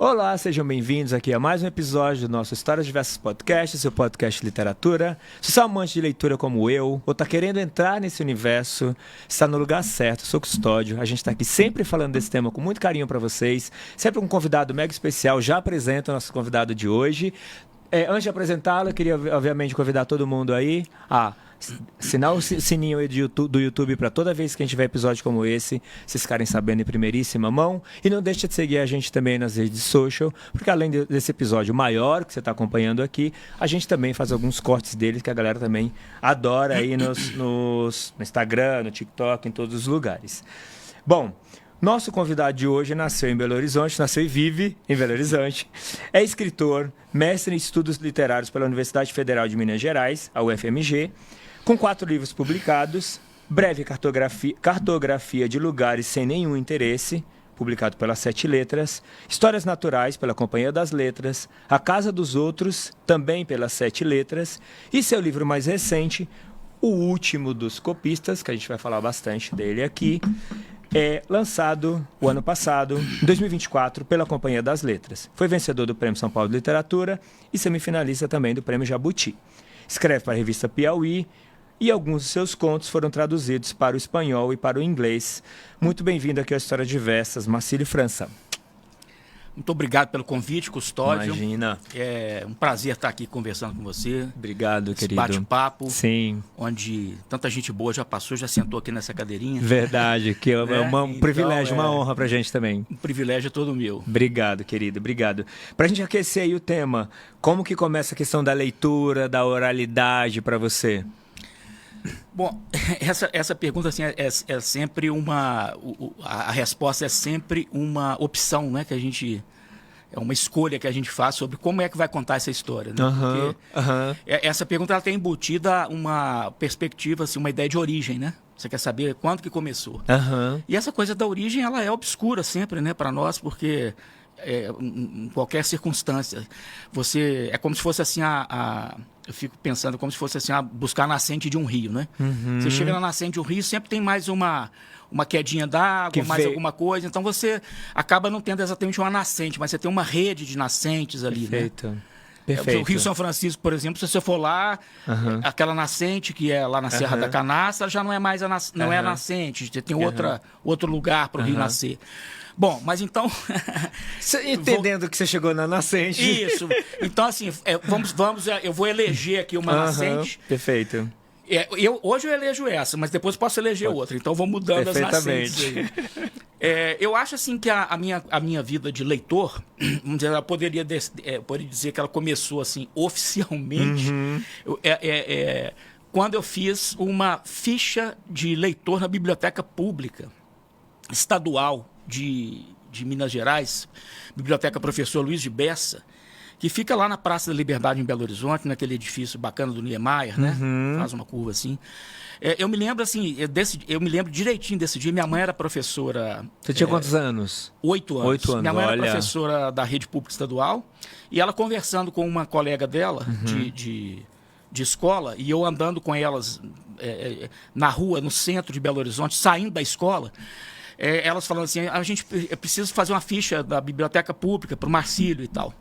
Olá, sejam bem-vindos aqui a mais um episódio do nosso Histórias Diversas Podcast, seu podcast de literatura. Se você é amante de leitura como eu, ou está querendo entrar nesse universo, está no lugar certo, sou Custódio. A gente está aqui sempre falando desse tema com muito carinho para vocês, sempre com um convidado mega especial. Já apresento o nosso convidado de hoje. Antes de apresentá-lo, eu queria, obviamente, convidar todo mundo aí a assinar o sininho aí do YouTube para toda vez que a gente tiver episódio como esse, vocês ficarem sabendo em primeiríssima mão. E não deixe de seguir a gente também nas redes social, porque além desse episódio maior que você está acompanhando aqui, a gente também faz alguns cortes deles que a galera também adora aí no Instagram, no TikTok, em todos os lugares. Bom, nosso convidado de hoje nasceu em Belo Horizonte, nasceu e vive em Belo Horizonte. É escritor, mestre em estudos literários pela Universidade Federal de Minas Gerais, a UFMG, com 4 livros publicados: Breve Cartografia de Lugares Sem Nenhum Interesse, publicado pela Sete Letras; Histórias Naturais, pela Companhia das Letras; A Casa dos Outros, também pelas Sete Letras; e seu livro mais recente, O Último dos Copistas, que a gente vai falar bastante dele aqui, lançado o ano passado, em 2024, pela Companhia das Letras. Foi vencedor do Prêmio São Paulo de Literatura e semifinalista também do Prêmio Jabuti. Escreve para a revista Piauí e alguns de seus contos foram traduzidos para o espanhol e para o inglês. Muito bem-vindo aqui ao Histórias Diversas, Marcílio França. Muito obrigado pelo convite, Custódio. Imagina. É um prazer estar aqui conversando com você. Obrigado, esse querido. Bate-papo. Sim. Onde tanta gente boa já passou, já sentou aqui nessa cadeirinha. Verdade, que é um privilégio, uma honra pra gente também. Um privilégio é todo meu. Obrigado, querido, obrigado. Pra gente aquecer aí o tema, como que começa a questão da leitura, da oralidade pra você? Bom, essa pergunta assim, é sempre uma... A resposta é sempre uma opção, né, que a gente... É uma escolha que a gente faz sobre como é que vai contar essa história. Né? Porque essa pergunta ela tem embutida uma perspectiva, assim, uma ideia de origem, né? Você quer saber quando que começou. E essa coisa da origem, ela é obscura sempre, né, para nós, porque em qualquer circunstância, é como se fosse assim eu fico pensando como se fosse assim buscar a nascente de um rio, né? Você chega na nascente de um rio, sempre tem mais uma quedinha d'água, mais alguma coisa. Então você acaba não tendo exatamente uma nascente, mas você tem uma rede de nascentes ali. Perfeito. Né? Perfeito. O Rio São Francisco, por exemplo, se você for lá, aquela nascente que é lá na Serra da Canastra, já não é mais não é a nascente, você tem outro lugar para o rio nascer. Bom, mas então... Entendendo que você chegou na nascente. Isso. Então, assim, eu vou eleger aqui uma nascente. Perfeito. Hoje eu elejo essa, mas depois posso eleger outra. Então, vou mudando as nascentes aí. Eu acho, assim, que a minha vida de leitor, vamos dizer, ela poderia dizer que ela começou, assim, oficialmente, quando eu fiz uma ficha de leitor na Biblioteca Pública Estadual de Minas Gerais, Biblioteca Professor Luiz de Bessa, que fica lá na Praça da Liberdade, em Belo Horizonte, naquele edifício bacana do Niemeyer, né? Faz uma curva assim. Eu me lembro assim, eu me lembro direitinho desse dia. Minha mãe era professora... Você tinha quantos anos? 8 anos. 8 anos, minha mãe era professora da rede pública estadual, e ela conversando com uma colega dela de escola, e eu andando com elas na rua, no centro de Belo Horizonte, saindo da escola, elas falando assim, a gente precisa fazer uma ficha da biblioteca pública para o Marcílio e tal.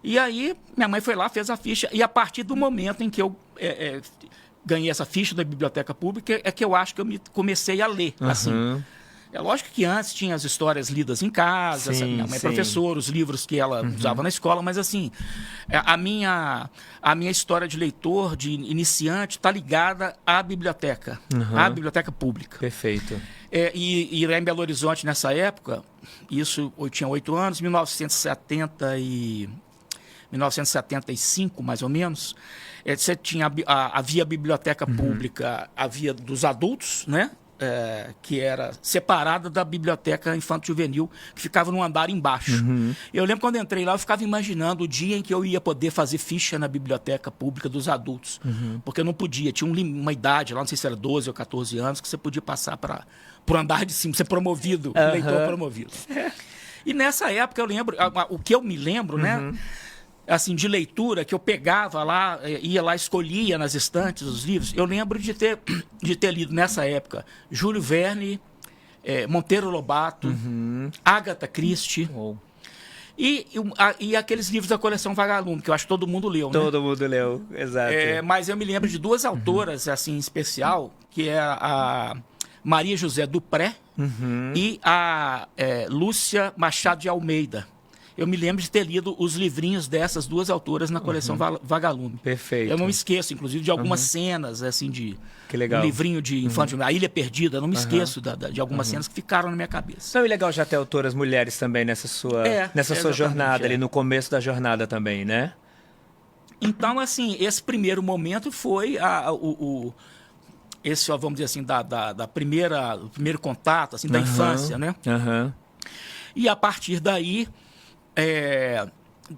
E aí, minha mãe foi lá, fez a ficha, e a partir do momento em que eu ganhei essa ficha da biblioteca pública, é que eu acho que eu comecei a ler, assim. É lógico que antes tinha as histórias lidas em casa, minha mãe é professora, os livros que ela usava na escola, mas assim, a minha história de leitor, de iniciante, está ligada à biblioteca pública. Perfeito. E lá em Belo Horizonte, nessa época, isso eu tinha 8 anos, 1975, mais ou menos, você tinha havia a biblioteca pública, havia dos adultos, né? Que era separada da biblioteca infanto-juvenil, que ficava num andar embaixo. Eu lembro quando eu entrei lá, eu ficava imaginando o dia em que eu ia poder fazer ficha na biblioteca pública dos adultos, porque eu não podia, tinha uma idade lá, não sei se era 12 ou 14 anos, que você podia passar para o andar de cima, ser promovido, leitor promovido. E nessa época eu lembro, o que eu me lembro, né? Assim, de leitura, que eu pegava lá, ia lá, escolhia nas estantes os livros. Eu lembro de ter lido nessa época Júlio Verne, Monteiro Lobato, Agatha Christie. E aqueles livros da coleção Vagalume, que eu acho que todo mundo leu, né? Todo mundo leu, exato. Mas eu me lembro de duas autoras, assim, em especial, que é a Maria José Dupré e a Lúcia Machado de Almeida. Eu me lembro de ter lido os livrinhos dessas duas autoras na coleção Vagalume. Perfeito. Eu não me esqueço, inclusive, de algumas cenas, assim, que legal. Um livrinho de infantil, A Ilha Perdida. Eu não me esqueço de algumas cenas que ficaram na minha cabeça. Não, e legal já ter autoras mulheres também nessa sua jornada, ali no começo da jornada também, né? Então, assim, esse primeiro momento foi esse, vamos dizer assim, do primeiro contato, assim, da infância, né? E a partir daí,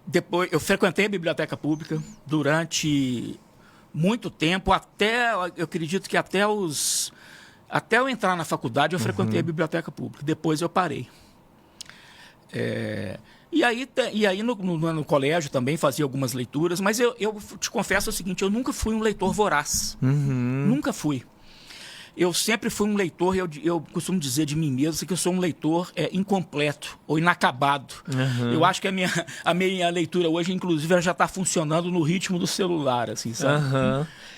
depois eu frequentei a biblioteca pública durante muito tempo, eu acredito que até eu entrar na faculdade eu frequentei a biblioteca pública. Depois eu parei. E aí no colégio também fazia algumas leituras, mas eu te confesso o seguinte, eu nunca fui um leitor voraz. Nunca fui. Eu sempre fui um leitor, eu costumo dizer de mim mesmo que eu sou um leitor incompleto ou inacabado. Eu acho que a minha leitura hoje, inclusive, ela já está funcionando no ritmo do celular, assim, sabe?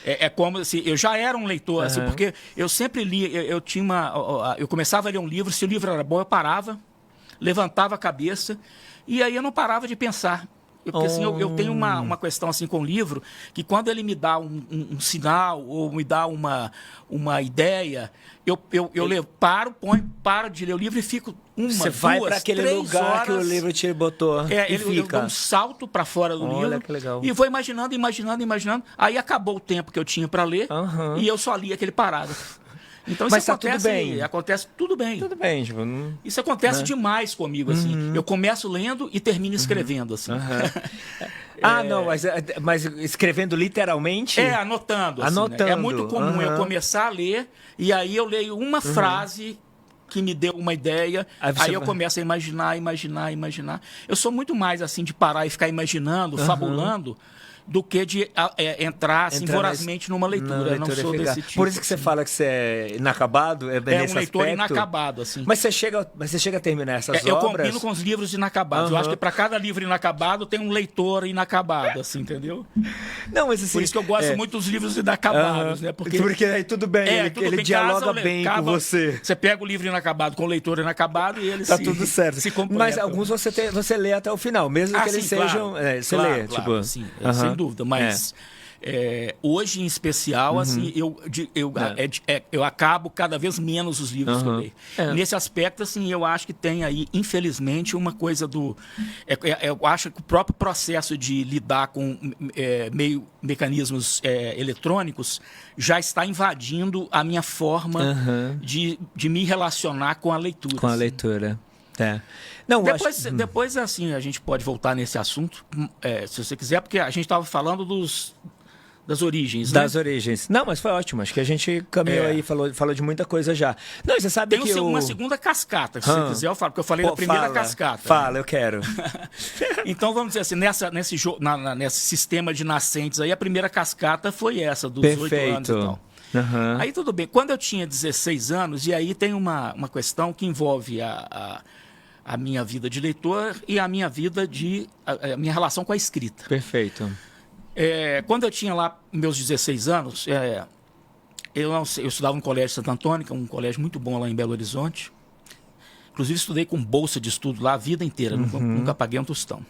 É como assim, eu já era um leitor, assim, porque eu sempre li, eu começava a ler um livro, se o livro era bom, eu parava, levantava a cabeça, e aí eu não parava de pensar. Porque assim, eu tenho uma questão assim com o livro, que quando ele me dá um sinal ou me dá uma ideia, eu paro de ler o livro e fico Você vai para aquele lugar horas, que o livro te botou eu dou um salto para fora do livro que legal. E vou imaginando. Aí acabou o tempo que eu tinha para ler e eu só li aquele parágrafo. Então Mas isso tudo bem. Acontece tudo bem. Tudo bem, tipo, isso acontece demais comigo, assim. Eu começo lendo e termino escrevendo, assim. Não, mas escrevendo literalmente? Anotando. Assim, anotando. Né? É muito comum eu começar a ler e aí eu leio uma frase que me deu uma ideia, aí eu começo a imaginar. Eu sou muito mais assim de parar e ficar imaginando, fabulando, do que de entrar assim, vorazmente numa leitura. Eu não sou desse tipo. Por isso que você fala que você é inacabado? É um leitor inacabado, assim. Mas você chega a terminar essas obras? Eu combino com os livros inacabados. Eu acho que para cada livro inacabado tem um leitor inacabado, assim, entendeu? Não, mas assim, por isso que eu gosto muito dos livros inacabados, né? Porque aí tudo bem, ele dialoga bem com você. Você pega o livro inacabado com o leitor inacabado e ele tudo certo. se completa. Mas alguns você lê até o final, mesmo que eles sejam... Você lê, tipo... Sim, sem dúvida, mas hoje em especial, assim, eu acabo cada vez menos os livros que eu leio. Nesse aspecto, assim, eu acho que tem aí, infelizmente, uma coisa eu acho que o próprio processo de lidar com mecanismos eletrônicos já está invadindo a minha forma de me relacionar com a leitura. Com a leitura. Não, depois, assim, a gente pode voltar nesse assunto, se você quiser, porque a gente estava falando das origens, das origens. Não, mas foi ótimo. Acho que a gente caminhou aí, falou de muita coisa já. Não, você sabe tem uma segunda cascata, se você quiser, eu falo, porque eu falei da primeira cascata. Fala, eu quero. Então, vamos dizer assim, nesse sistema de nascentes aí, a primeira cascata foi essa, dos 8 anos e tal. Aí tudo bem. Quando eu tinha 16 anos, e aí tem uma questão que envolve a minha vida de leitor e a minha vida a minha relação com a escrita. Perfeito. Quando eu tinha lá meus 16 anos, eu estudava no Colégio Santo Antônio, que é um colégio muito bom lá em Belo Horizonte. Inclusive, estudei com bolsa de estudo lá a vida inteira, nunca paguei um tostão.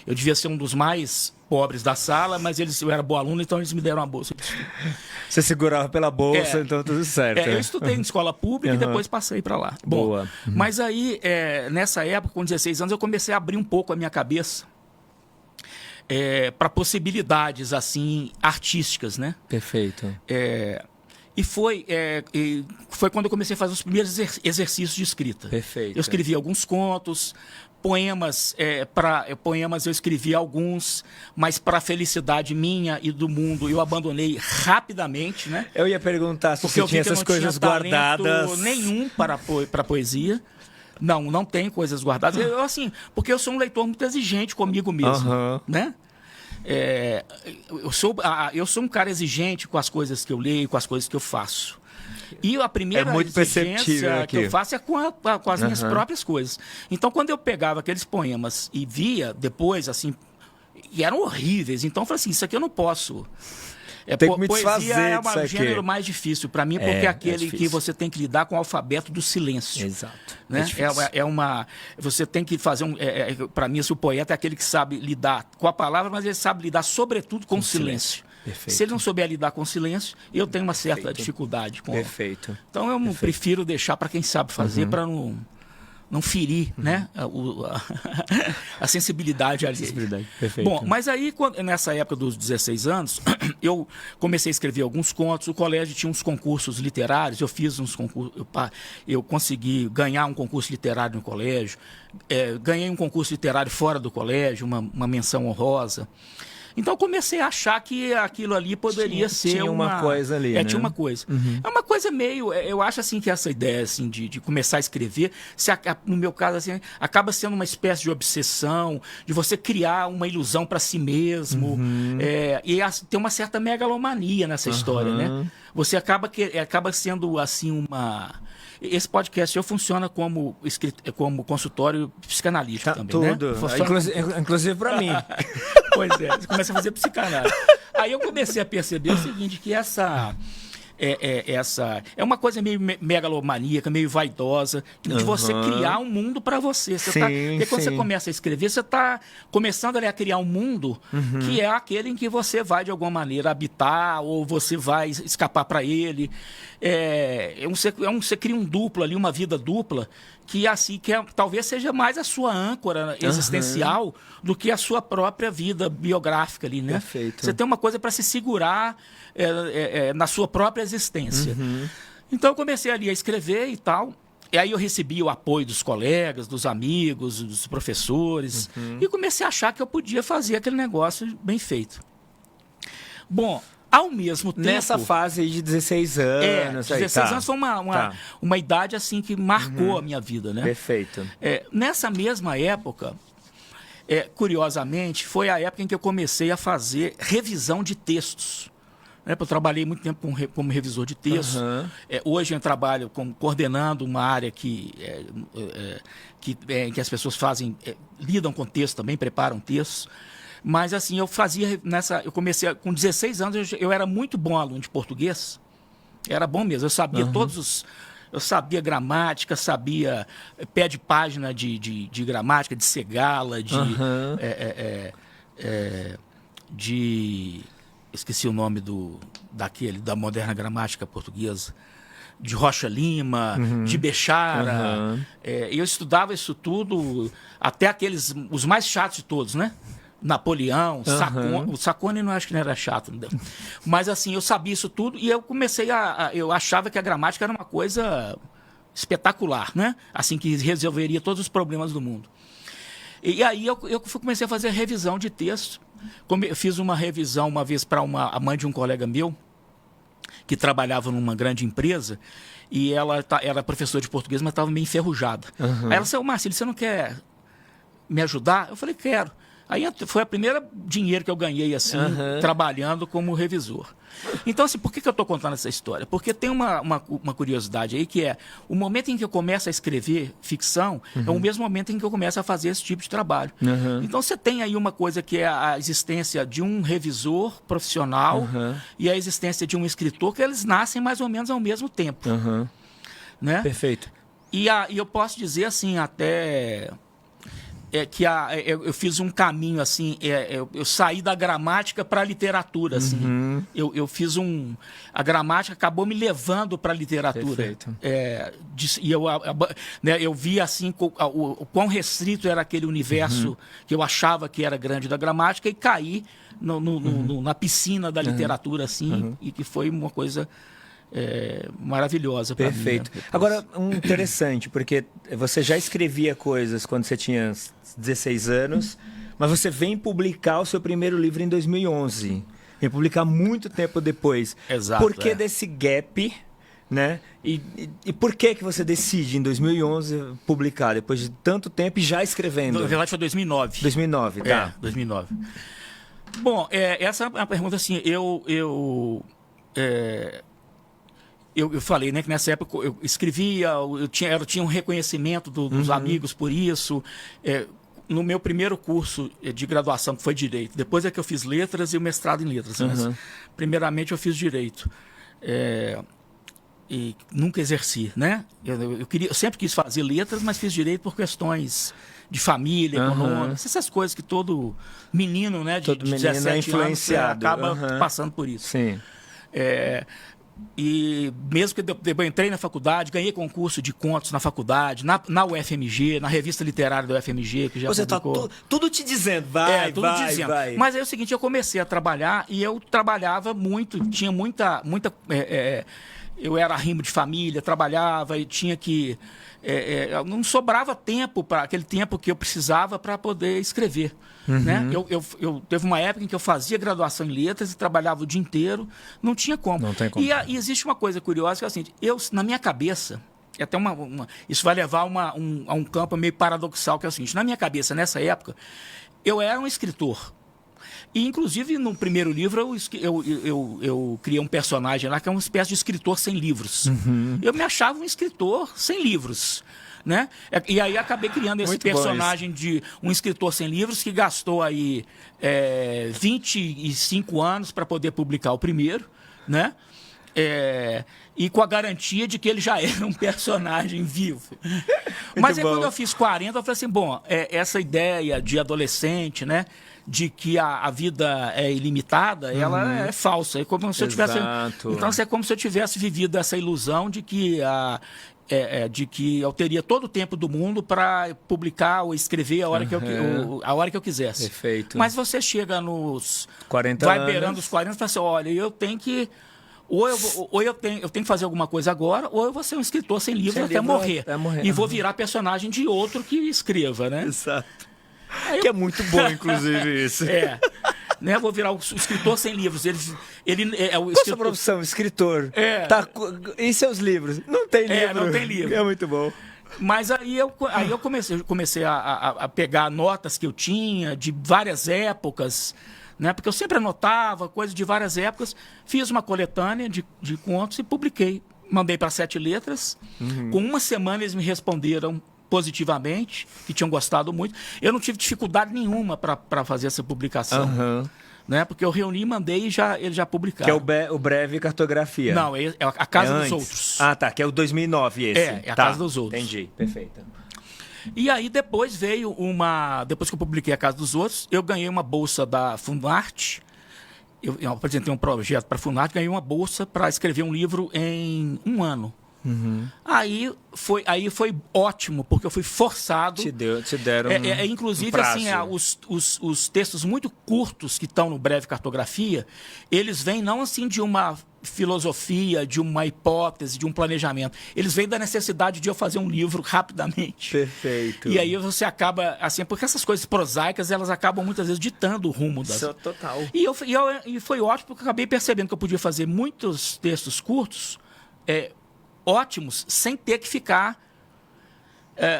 Eu devia ser um dos mais pobres da sala, mas eu era bom aluno, então eles me deram uma bolsa de estudo. Você segurava pela bolsa, então tudo certo. Eu estudei em escola pública e depois passei para lá. Boa. Mas aí, nessa época, com 16 anos, eu comecei a abrir um pouco a minha cabeça para possibilidades assim artísticas, né? Perfeito. E foi quando eu comecei a fazer os primeiros exercícios de escrita. Perfeito. Eu escrevi alguns contos, poemas eu escrevi alguns, mas para a felicidade minha e do mundo eu abandonei rapidamente, né? Eu ia perguntar se porque você tinha essas coisas guardadas. Nenhum para poesia. Não tem coisas guardadas. Porque eu sou um leitor muito exigente comigo mesmo, né? Eu sou um cara exigente com as coisas que eu leio, com as coisas que eu faço. E a primeira muito perceptível que eu aqui. faço é com as minhas próprias coisas. Então, quando eu pegava aqueles poemas e via depois, assim, e eram horríveis, então eu falei assim, isso aqui eu não posso. Tem que me Poesia desfazer é disso o aqui. gênero mais difícil para mim, porque é aquele que você tem que lidar com o alfabeto do silêncio. Exato. Né? difícil. Você tem que fazer para mim, o poeta é aquele que sabe lidar com a palavra, mas ele sabe lidar sobretudo com o silêncio. Perfeito. Se ele não souber lidar com o silêncio, eu tenho uma certa dificuldade com. Perfeito. Então eu prefiro deixar para quem sabe fazer, para não ferir, né, a sensibilidade ali. Perfeito. Bom, mas aí, nessa época dos 16 anos, eu comecei a escrever alguns contos. O colégio tinha uns concursos literários, eu fiz uns concursos, eu consegui ganhar um concurso literário no colégio, ganhei um concurso literário fora do colégio, uma menção honrosa. Então eu comecei a achar que aquilo ali poderia ser tinha uma coisa ali, né? Tinha uma coisa. É uma coisa meio... Eu acho assim que essa ideia assim, de começar a escrever, no meu caso, assim, acaba sendo uma espécie de obsessão, de você criar uma ilusão para si mesmo. E tem uma certa megalomania nessa história, né? Você acaba sendo assim uma... Esse podcast funciona como consultório psicanalítico também, tudo. Né? Inclusive para mim. Pois é, você começa a fazer psicanálise. Aí eu comecei a perceber o seguinte, que essa é uma coisa meio megalomaníaca, meio vaidosa, de você criar um mundo para você. Porque quando você começa a escrever, você está começando ali a criar um mundo que é aquele em que você vai, de alguma maneira, habitar, ou você vai escapar para ele. Você cria um duplo ali, uma vida dupla, que talvez seja mais a sua âncora existencial do que a sua própria vida biográfica ali, né? Perfeito. Você tem uma coisa para se segurar na sua própria existência. Então eu comecei ali a escrever e tal. E aí eu recebi o apoio dos colegas, dos amigos, dos professores. E comecei a achar que eu podia fazer aquele negócio bem feito. Bom, ao mesmo tempo... Nessa fase aí de 16 anos. 16 anos foi uma idade assim que marcou a minha vida, né? Perfeito. Nessa mesma época, curiosamente, foi a época em que eu comecei a fazer revisão de textos. Eu trabalhei muito tempo como revisor de textos. Hoje eu trabalho coordenando uma área que as pessoas lidam com texto também, preparam textos. Mas assim, eu comecei com 16 anos, eu era muito bom aluno de português. Era bom mesmo, eu sabia eu sabia gramática, sabia pé de página de gramática, de Segala, esqueci o nome da moderna gramática portuguesa, de Rocha Lima, de Bechara. Eu estudava isso tudo, até os mais chatos de todos, né? Napoleão, Sacone. O Sacone acho que não era chato, não. Mas assim, eu sabia isso tudo e eu comecei eu achava que a gramática era uma coisa espetacular, né? Assim, que resolveria todos os problemas do mundo. E aí eu comecei a fazer revisão de texto. Eu fiz uma revisão uma vez para a mãe de um colega meu, que trabalhava numa grande empresa, e ela era professora de português, mas estava meio enferrujada. Aí ela disse: Marcílio, você não quer me ajudar? Eu falei: quero. Aí foi a primeira dinheiro que eu ganhei assim, trabalhando como revisor. Então, assim, por que eu estou contando essa história? Porque tem uma curiosidade aí, que é o momento em que eu começo a escrever ficção, é o mesmo momento em que eu começo a fazer esse tipo de trabalho. Então, você tem aí uma coisa que é a existência de um revisor profissional e a existência de um escritor, que eles nascem mais ou menos ao mesmo tempo. Né? Perfeito. E eu posso dizer assim, até... eu fiz um caminho assim, eu saí da gramática para a literatura, assim. Eu fiz a gramática acabou me levando para a literatura. Perfeito. E eu vi assim o quão restrito era aquele universo que eu achava que era grande da gramática, e caí na piscina da literatura, assim, e que foi uma coisa maravilhosa para mim. Perfeito. Né? Agora, interessante, porque você já escrevia coisas quando você tinha 16 anos, mas você vem publicar o seu primeiro livro em 2011. Vem publicar muito tempo depois. Exato. Por que desse gap, né? E por que você decide, em 2011, publicar, depois de tanto tempo e já escrevendo? Na verdade, foi 2009. 2009, tá. 2009. Bom, essa é uma pergunta assim, eu falei, né, que nessa época eu escrevia, eu tinha um reconhecimento dos amigos por isso. No meu primeiro curso de graduação, que foi Direito, depois é que eu fiz Letras e o mestrado em Letras, mas primeiramente eu fiz Direito. E nunca exerci, né? Eu sempre quis fazer Letras, mas fiz Direito por questões de família, econômicas, essas coisas que todo menino, né, de 17 anos acaba passando por isso. Sim. E mesmo que eu entrei na faculdade, ganhei concurso de contos na faculdade, na UFMG, na revista literária da UFMG, que já Você publicou. tá tudo te dizendo, vai. Mas aí é o seguinte, eu comecei a trabalhar e eu trabalhava muito, tinha muita eu era arrimo de família, trabalhava e tinha que... não sobrava tempo, para aquele tempo que eu precisava para poder escrever. Né? Eu teve uma época em que eu fazia graduação em letras e trabalhava o dia inteiro, não tinha como. Não tem como. E existe uma coisa curiosa, que é assim, na minha cabeça, até isso vai levar a um campo meio paradoxal, que é o seguinte, na minha cabeça, nessa época, eu era um escritor. E, inclusive, no primeiro livro, eu criei um personagem lá que é uma espécie de escritor sem livros. Eu me achava um escritor sem livros. Né? E aí acabei criando esse personagem de um escritor sem livros que gastou aí 25 anos para poder publicar o primeiro, né? E com a garantia de que ele já era um personagem vivo. Mas aí quando eu fiz 40, eu falei assim, bom, essa ideia de adolescente, né? De que a vida é ilimitada, ela é falsa. É como se eu tivesse... Então, é como se eu tivesse vivido essa ilusão de que eu teria todo o tempo do mundo para publicar ou escrever a hora que eu quisesse. Perfeito. Mas você chega nos 40 vai anos. beirando os 40 e fala assim, olha, eu tenho que... Ou eu tenho que fazer alguma coisa agora, ou eu vou ser um escritor sem livro até morrer. E vou virar personagem de outro que escreva, né? Exato. Que é muito bom, inclusive, isso. Né? Vou virar o escritor sem livros. Ele é o Qual a sua profissão? Escritor. E seus livros? Não tem livro. Não tem livro. É muito bom. Mas aí eu comecei a pegar notas que eu tinha de várias épocas, né? Porque eu sempre anotava coisas de várias épocas. Fiz uma coletânea de contos e publiquei. Mandei para 7 Letras. Com uma semana eles me responderam positivamente, que tinham gostado muito. Eu não tive dificuldade nenhuma para fazer essa publicação. Né? Porque eu reuni, mandei e eles já publicaram. Que é o Breve Cartografia. Não, é A Casa dos Outros. Ah, tá, que é o 2009 esse. É A Casa dos Outros. Entendi, perfeito. E aí depois veio depois que eu publiquei A Casa dos Outros, eu ganhei uma bolsa da Funarte. Eu apresentei um projeto para a Funarte, ganhei uma bolsa para escrever um livro em 1 ano. Aí foi ótimo, porque eu fui forçado. Te deram inclusive, um prazo. assim, os textos muito curtos que estão no Breve Cartografia, eles vêm não assim de uma filosofia, de uma hipótese, de um planejamento. Eles vêm da necessidade de eu fazer um livro rapidamente. Perfeito. E aí você acaba, assim, porque essas coisas prosaicas, elas acabam muitas vezes ditando o rumo das... Total. E foi ótimo, porque eu acabei percebendo que eu podia fazer muitos textos curtos, ótimos, sem ter que ficar...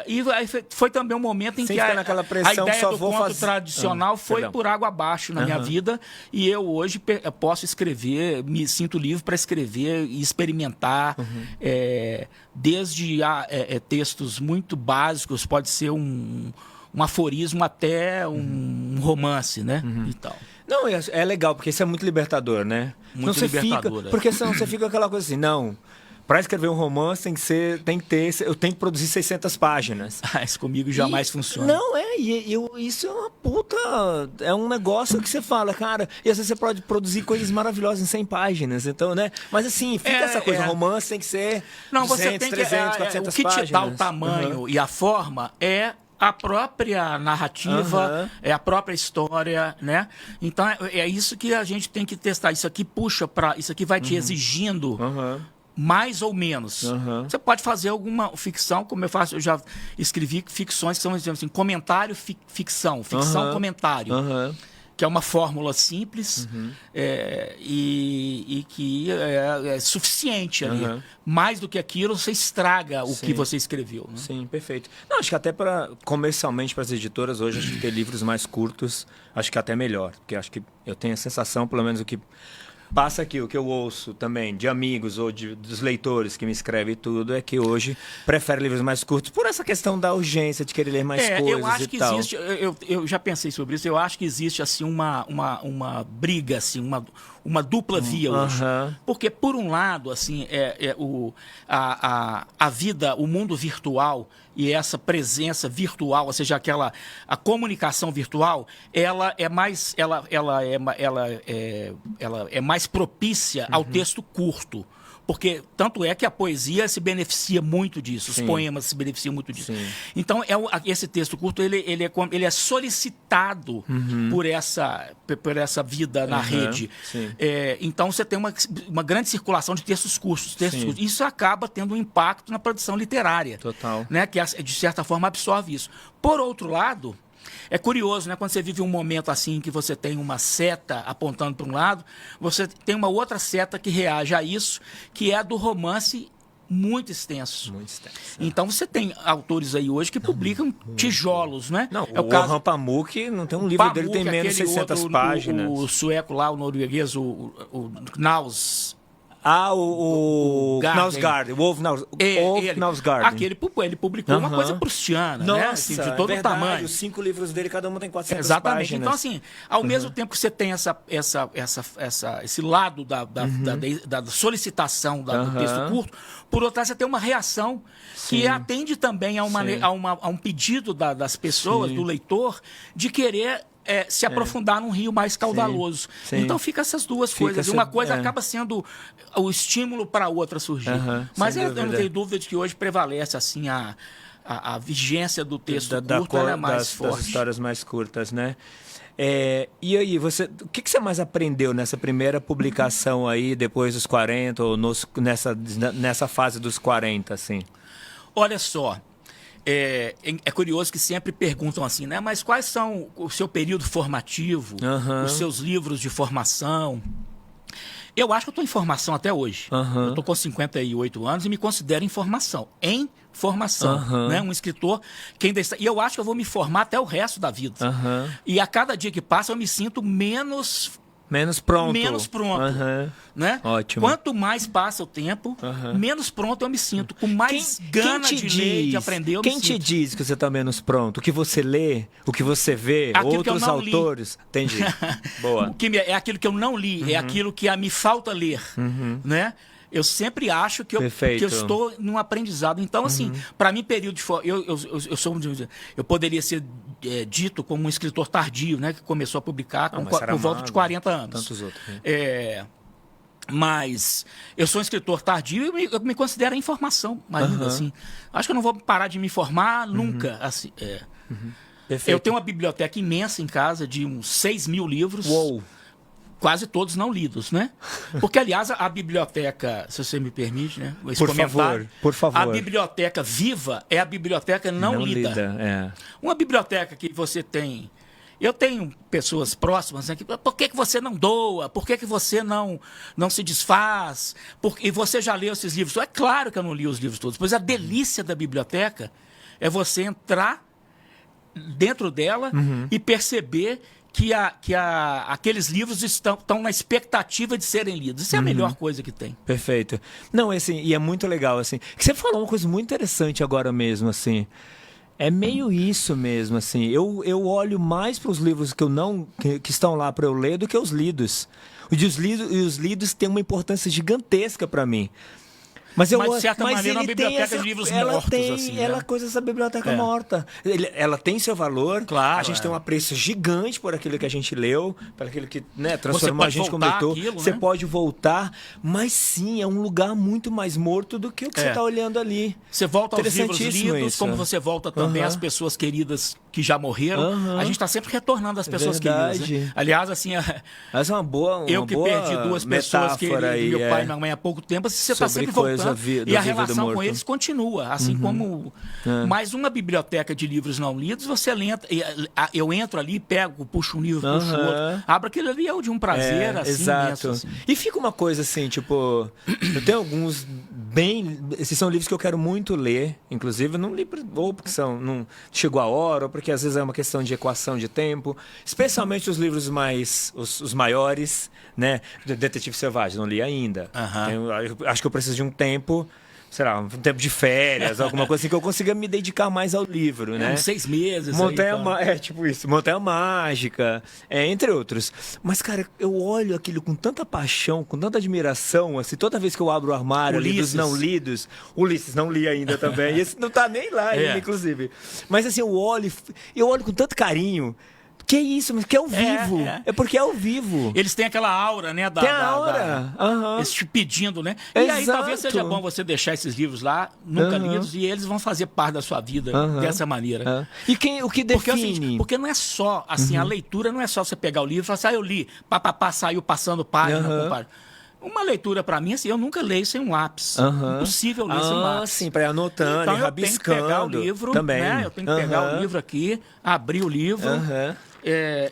e aí foi também um momento em que a ideia do conto tradicional foi por água abaixo na minha vida, e eu hoje posso escrever, me sinto livre para escrever e experimentar, desde textos muito básicos, pode ser um aforismo até um romance, né? E tal. Não, é legal, porque isso é muito libertador, né? Muito libertador. Porque senão você fica aquela coisa assim, não... Para escrever um romance eu tenho que produzir 600 páginas. Isso comigo jamais funciona. Não, isso é uma puta... É um negócio que você fala, cara... E às vezes você pode produzir coisas maravilosas em 100 páginas, então, né? Mas assim, fica essa coisa, romance tem que ser 200, 300, 400 páginas. O que te dá o tamanho e a forma é a própria narrativa, é a própria história, né? Então, é isso que a gente tem que testar. Isso aqui isso aqui vai te exigindo... mais ou menos. Você pode fazer alguma ficção, como eu faço, eu já escrevi ficções que são assim, comentário, ficção, comentário, que é uma fórmula simples e que é suficiente ali. Mais do que aquilo, você estraga o que você escreveu. Né? Sim, perfeito. Não, acho que até comercialmente para as editoras hoje, acho que ter livros mais curtos, acho que até melhor, porque acho que eu tenho a sensação, pelo menos o que passa aqui, o que eu ouço também de amigos ou dos leitores que me escrevem tudo, é que hoje prefere livros mais curtos por essa questão da urgência de querer ler mais coisas eu acho e que tal. existe, eu já pensei sobre isso, eu acho que existe assim uma briga, assim, uma dupla via hoje. Porque, por um lado, assim, a vida, o mundo virtual e essa presença virtual, ou seja, a comunicação virtual, ela é mais propícia ao texto curto. Porque tanto é que a poesia se beneficia muito disso, os poemas se beneficiam muito disso. Sim. Então, esse texto curto ele é solicitado por essa vida na rede. Então, você tem uma grande circulação de textos curtos. Isso acaba tendo um impacto na produção literária. Total. Né, que, de certa forma, absorve isso. Por outro lado, é curioso, né? Quando você vive um momento assim que você tem uma seta apontando para um lado, você tem uma outra seta que reage a isso, que é a do romance muito extenso. Muito extenso. Então você tem autores aí hoje que publicam tijolos, né? Não, o Orhan Pamuk, não tem um livro dele tem menos de 600 páginas. O sueco lá, o norueguês, o Knaus. O Knausgaard, o Wolf Knausgaard. Ele publicou uma coisa prussiana, né? Assim, de todo o tamanho. Os 5 livros dele, cada um tem 400 Exatamente. páginas. Então, assim, ao mesmo tempo que você tem esse lado da solicitação do texto curto, por outro lado, você tem uma reação que atende também a um pedido das pessoas, do leitor, de querer se aprofundar num rio mais caudaloso. Sim. Então fica essas duas coisas. Uma coisa acaba sendo o estímulo para a outra surgir. Mas eu não tenho dúvida de que hoje prevalece assim a vigência do texto curto, ela é mais forte. Das histórias mais curtas, né? E aí, o que você mais aprendeu nessa primeira publicação aí, depois dos 40, ou nessa fase dos 40, assim? Olha só. É curioso que sempre perguntam assim, né? Mas quais são o seu período formativo, os seus livros de formação? Eu acho que eu estou em formação até hoje. Eu estou com 58 anos e me considero em formação. Né? Um escritor que ainda está... E eu acho que eu vou me formar até o resto da vida. E a cada dia que passa eu me sinto menos pronto. Né? Ótimo. Quanto mais passa o tempo, menos pronto eu me sinto. Com mais ganas de ler, de aprender, eu me sinto. Quem te diz que você está menos pronto? O que você lê, o que você vê, outros autores? Entendi. Boa. É aquilo que eu não li, é aquilo que me falta ler. Né? Eu sempre acho que eu estou num aprendizado. Então, assim, para mim, período de... Eu poderia ser dito como um escritor tardio, né? Que começou a publicar por volta de 40 anos. Tantos outros. Mas eu sou um escritor tardio e eu me considero em formação ainda, assim. Acho que eu não vou parar de me formar nunca. Assim, eu tenho uma biblioteca imensa em casa de uns 6 mil livros. Uou! Quase todos não lidos, né? Porque, aliás, a biblioteca, se você me permite, né? Por favor. A biblioteca viva é a biblioteca não lida. Uma biblioteca que você tem... Eu tenho pessoas próximas, né, que, por que você não doa? Por que você não se desfaz? E você já leu esses livros? É claro que eu não li os livros todos, pois a delícia da biblioteca é você entrar dentro dela e perceber que aqueles livros estão na expectativa de serem lidos. Isso é a melhor coisa que tem. Perfeito. Não, assim, e é muito legal, assim. Que você falou uma coisa muito interessante agora mesmo, assim. É meio isso mesmo, assim. Eu olho mais para os livros que estão lá para eu ler do que os lidos. Os lidos têm uma importância gigantesca para mim. Mas de certa maneira, é uma biblioteca de livros mortos. Ela coisa essa biblioteca morta. Ela tem seu valor. Claro, a gente tem um apreço gigante por aquilo que a gente leu, por aquilo que transformou a gente como leitor. Você pode voltar, mas sim, é um lugar muito mais morto do que o que você está olhando ali. Você volta aos livros lidos, como você volta também às pessoas queridas que já morreram. A gente está sempre retornando às pessoas queridas. Né? Aliás, assim... Mas é uma boa eu que perdi 2 pessoas queridas, meu pai e minha mãe há pouco tempo, você está sempre voltando. E a relação com eles continua, assim como... Mas uma biblioteca de livros não lidos, eu entro ali, puxo um livro, puxo outro. Abro aquilo ali, é de um prazer, assim, exato. imenso, assim. E fica uma coisa assim, tipo... Eu tenho alguns Esses são livros que eu quero muito ler. Inclusive, não li ou porque não chegou a hora, ou porque às vezes é uma questão de equação de tempo. Especialmente os livros os maiores, né? Detetive Selvagem, não li ainda. Eu acho que eu preciso de um tempo, sei lá, um tempo de férias, alguma coisa assim, que eu consiga me dedicar mais ao livro, né? Uns 6 meses. Tipo isso, Montanha Mágica, entre outros. Mas, cara, eu olho aquilo com tanta paixão, com tanta admiração, assim, toda vez que eu abro o armário ali dos não lidos, Ulisses não li ainda também, esse não tá nem lá ainda, inclusive. Mas assim, eu olho com tanto carinho. Que isso, mas que é ao vivo. É porque é ao vivo. Eles têm aquela aura, né? Tem a aura. Eles te pedindo, né? Exato. E aí talvez seja bom você deixar esses livros lá, nunca lidos, e eles vão fazer parte da sua vida dessa maneira. E o que define? Porque não é só, assim, a leitura não é só você pegar o livro e falar assim, eu li, saiu passando página com página. Uma leitura, para mim, assim, eu nunca leio sem um lápis. Impossível ler sem um lápis. Sim, para ir anotando, então, rabiscando. Eu tenho que pegar o livro, também. Né? Eu tenho que pegar o livro aqui, abrir o livro...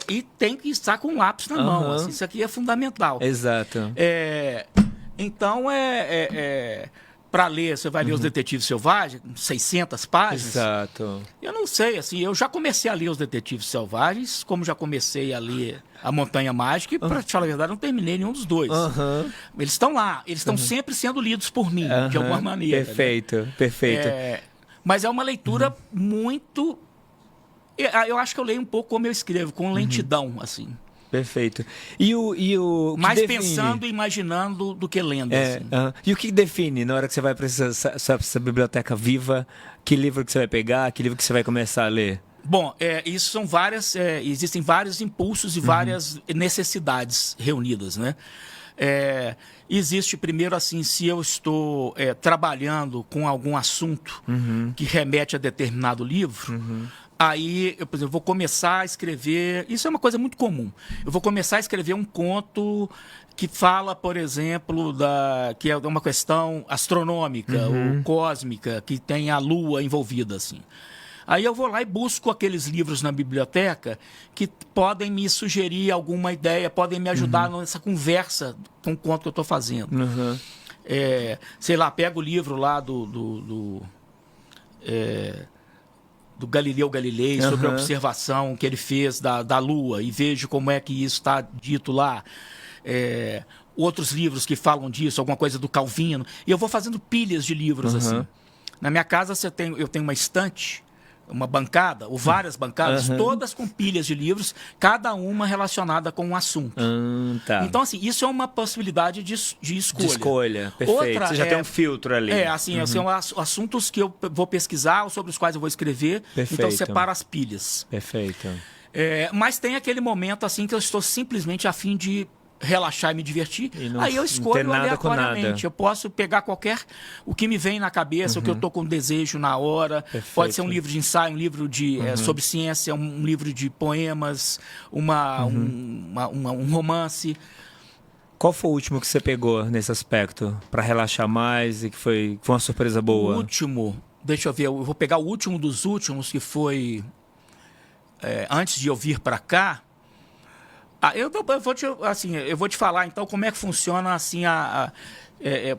e tem que estar com um lápis na mão. Assim, isso aqui é fundamental. Exato. Então, para ler, você vai ler Os Detetives Selvagens, 600 páginas. Exato. Eu não sei, assim, eu já comecei a ler Os Detetives Selvagens, como já comecei a ler A Montanha Mágica, e, para te falar a verdade, não terminei nenhum dos dois. Eles estão lá, eles estão sempre sendo lidos por mim, de alguma maneira. Perfeito, né? Perfeito. Mas é uma leitura muito... Eu acho que eu leio um pouco como eu escrevo, com lentidão, assim. Perfeito. E o mais define... pensando e imaginando do que lendo. Assim. E o que define, na hora que você vai para essa biblioteca viva, que livro que você vai pegar, que livro que você vai começar a ler? Bom, isso são várias... existem vários impulsos e várias necessidades reunidas, né? Existe primeiro, assim, se eu estou trabalhando com algum assunto que remete a determinado livro... Aí, por exemplo, vou começar a escrever... Isso é uma coisa muito comum. Eu vou começar a escrever um conto que fala, por exemplo, que é uma questão astronômica ou cósmica, que tem a Lua envolvida, assim. Aí eu vou lá e busco aqueles livros na biblioteca que podem me sugerir alguma ideia, podem me ajudar nessa conversa com o conto que eu estou fazendo. Sei lá, pego o livro lá do Galileu Galilei, sobre a observação que ele fez da Lua, e vejo como é que isso está dito lá. Outros livros que falam disso, alguma coisa do Calvino, e eu vou fazendo pilhas de livros assim. Na minha casa eu tenho uma estante, uma bancada, ou várias bancadas, todas com pilhas de livros, cada uma relacionada com um assunto. Tá. Então, assim, isso é uma possibilidade de escolha. De escolha, perfeito. Outra você já tem um filtro ali. São assuntos que eu vou pesquisar, ou sobre os quais eu vou escrever. Perfeito. Então, separa as pilhas. Perfeito. Mas tem aquele momento, assim, que eu estou simplesmente a fim de relaxar e me divertir, aí eu escolho aleatoriamente. Eu posso pegar o que me vem na cabeça, o que eu estou com desejo na hora. Perfeito. Pode ser um livro de ensaio, um livro sobre ciência, um livro de poemas, um romance. Qual foi o último que você pegou nesse aspecto, para relaxar mais e que foi uma surpresa boa? O último, deixa eu ver, eu vou pegar o último dos últimos, que foi antes de eu vir para cá. Eu vou te falar, então, como é que funciona, assim,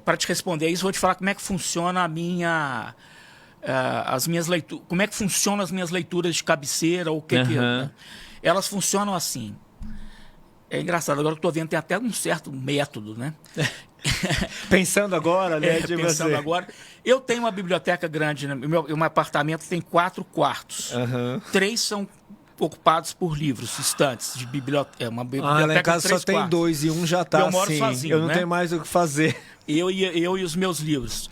para te responder isso, vou te falar como é que funciona as minhas leituras, como é que funcionam as minhas leituras de cabeceira, ou o que né? Elas funcionam assim. É engraçado, agora que eu estou vendo, tem até um certo método, né? Pensando agora, né? Pensando agora. Eu tenho uma biblioteca grande, né? Meu apartamento tem 4 quartos. 3 são ocupados por livros, estantes de biblioteca. Uma biblioteca lá em casa só tem 2 e um já está assim. Eu moro sozinho, eu não tenho mais o que fazer. Eu e os meus livros.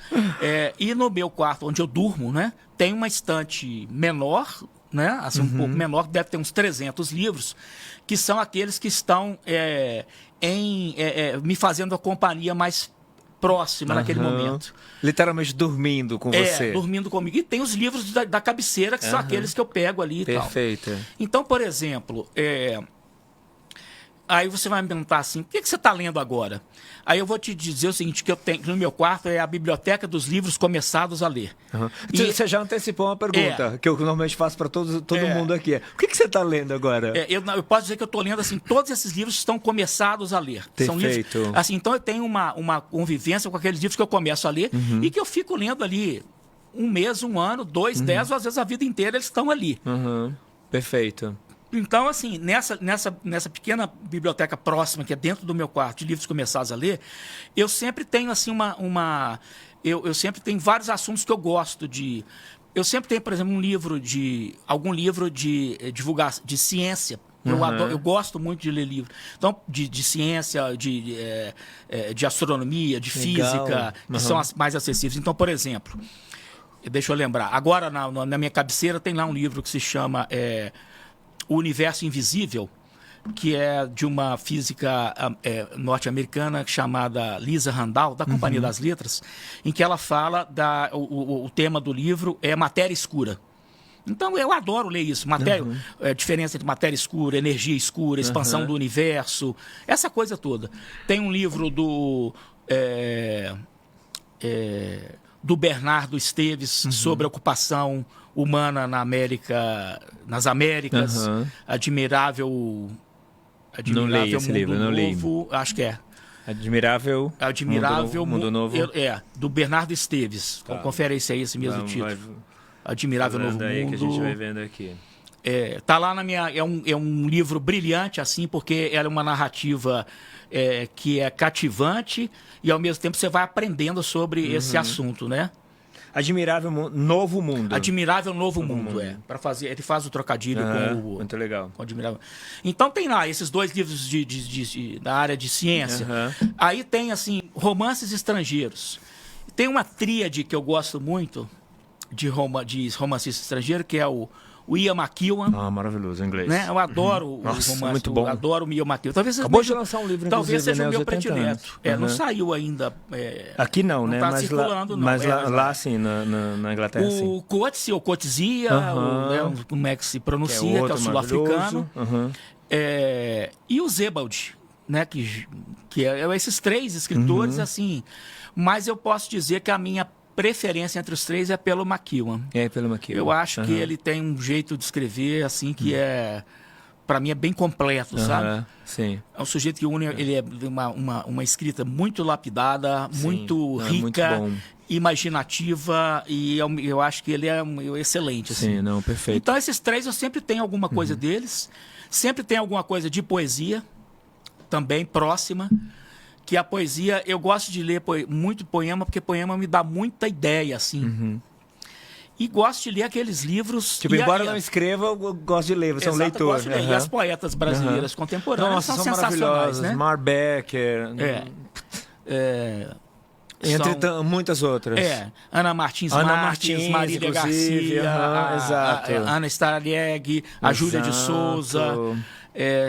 E no meu quarto, onde eu durmo, né, tem uma estante menor, né, assim, um pouco menor, deve ter uns 300 livros, que são aqueles que estão me fazendo a companhia mais próxima naquele momento. Literalmente dormindo com você. Dormindo comigo. E tem os livros da cabeceira, que são aqueles que eu pego ali e tal. Perfeito. Então, por exemplo, Aí você vai me perguntar assim, o que você está lendo agora? Aí eu vou te dizer o seguinte, que eu tenho no meu quarto é a biblioteca dos livros começados a ler. E você já antecipou uma pergunta, que eu normalmente faço para todo mundo aqui. O que você está lendo agora? Eu posso dizer que eu estou lendo, assim, todos esses livros estão começados a ler. São livros, assim, então eu tenho uma convivência com aqueles livros que eu começo a ler e que eu fico lendo ali 1 mês, 1 ano, 2, 10, ou às vezes a vida inteira eles estão ali. Perfeito. Então, assim, nessa pequena biblioteca próxima, que é dentro do meu quarto, de livros começados a ler, eu sempre tenho, assim, eu sempre tenho vários assuntos que eu gosto de... Eu sempre tenho, por exemplo, algum livro de divulgação, de ciência. Eu gosto muito de ler livros. Então, de ciência, de astronomia, de física, que são as mais acessíveis. Então, por exemplo, deixa eu lembrar, agora na minha cabeceira tem lá um livro que se chama... O Universo Invisível, que é de uma física norte-americana chamada Lisa Randall, da Companhia das Letras, em que ela fala, o tema do livro é matéria escura. Então, eu adoro ler isso. Diferença entre matéria escura, energia escura, expansão do universo, essa coisa toda. Tem um livro do Bernardo Esteves sobre a ocupação humana nas Américas, Admirável não leio esse Mundo livro, não Novo, acho que é. Admirável Mundo Novo. Do Bernardo Esteves. Tá. Confere esse aí, esse mesmo título. Admirável Novo Mundo. Aí que a gente vai vendo aqui. Tá lá na minha... É um livro brilhante, assim, porque ela é uma narrativa que é cativante e, ao mesmo tempo, você vai aprendendo sobre esse assunto, né? Admirável Novo Mundo. Admirável Novo Mundo, para fazer, ele faz o trocadilho com o... Muito legal. Com Admirável. Então tem lá esses 2 livros da área de ciência. Aí tem, assim, romances estrangeiros. Tem uma tríade que eu gosto muito de romancista estrangeiro, que é o Ian McEwan. Maravilhoso, em inglês. Né? Eu adoro o Nossa, romance. muito bom. Adoro o Ian McEwan. Acabou de lançar um livro, talvez seja né, o meu predileto. Não saiu ainda. Aqui não, né? Tá mas circulando, não. Mas lá sim, na Inglaterra, sim. O Coetzee, ou Coetzee, como é que se pronuncia, que é o sul-africano. E o Sebald, né? Que esses 3 escritores, assim. Mas eu posso dizer que a minha preferência entre os 3 é pelo McEwan. Pelo McEwan. Eu acho que ele tem um jeito de escrever, assim, que para mim é bem completo, sabe? Sim. É um sujeito que ele é uma escrita muito lapidada, muito rica, muito imaginativa, e eu acho que ele é excelente. Assim. Sim, não, perfeito. Então, esses 3 eu sempre tenho alguma coisa deles, sempre tem alguma coisa de poesia, também próxima, que a poesia, eu gosto de ler muito poema, porque poema me dá muita ideia, assim. E gosto de ler aqueles livros... embora não escreva, eu gosto de ler, você é um leitor. Gosto de ler. E as poetas brasileiras contemporâneas são sensacionais, né? Mar Becker... Entre muitas outras. Ana Martins, Marília Garcia, Ana Starlieg, a Júlia de Souza...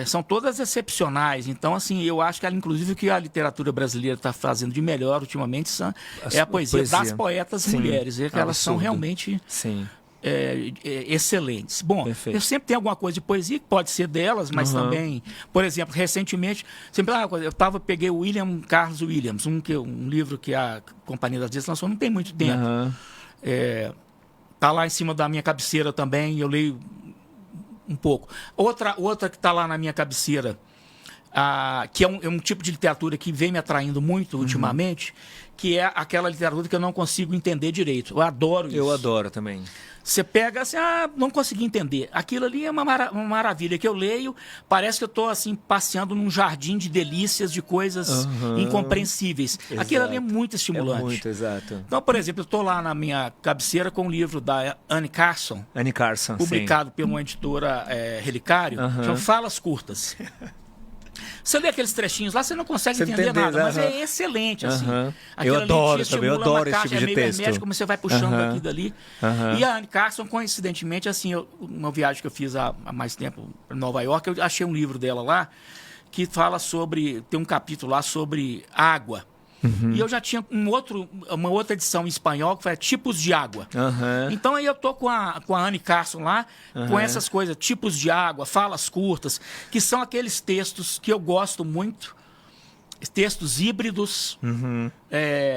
são todas excepcionais. Então, assim, eu acho que, inclusive, o que a literatura brasileira está fazendo de melhor ultimamente é a poesia das poetas mulheres. Que elas são realmente excelentes. Bom, eu sempre tenho alguma coisa de poesia que pode ser delas, mas também, por exemplo, recentemente, peguei o William Carlos Williams, um livro que a Companhia das Letras lançou não tem muito tempo. Tá lá em cima da minha cabeceira também, eu leio um pouco. Outra que está lá na minha cabeceira, que é um tipo de literatura que vem me atraindo muito ultimamente, que é aquela literatura que eu não consigo entender direito. Eu adoro isso. Eu adoro também. Você pega assim, não consegui entender. Aquilo ali é uma maravilha que eu leio, parece que eu estou assim, passeando num jardim de delícias, de coisas incompreensíveis. Exato. Aquilo ali é muito estimulante. É muito, exato. Então, por exemplo, eu estou lá na minha cabeceira com um livro da Anne Carson. Anne Carson, publicado por uma editora Relicário, chama Falas Curtas. Você lê aqueles trechinhos lá, você não consegue entender nada, mas é excelente, assim. Eu adoro também, eu adoro esse tipo de texto. Hermético, como você vai puxando aqui e dali. E a Anne Carson, coincidentemente, assim, uma viagem que eu fiz há mais tempo para Nova York, eu achei um livro dela lá, que fala tem um capítulo lá sobre água. e eu já tinha uma outra edição em espanhol que foi Tipos de Água. Então aí eu tô com a Anne Carson lá, com essas coisas, tipos de água, falas curtas, que são aqueles textos que eu gosto muito, textos híbridos,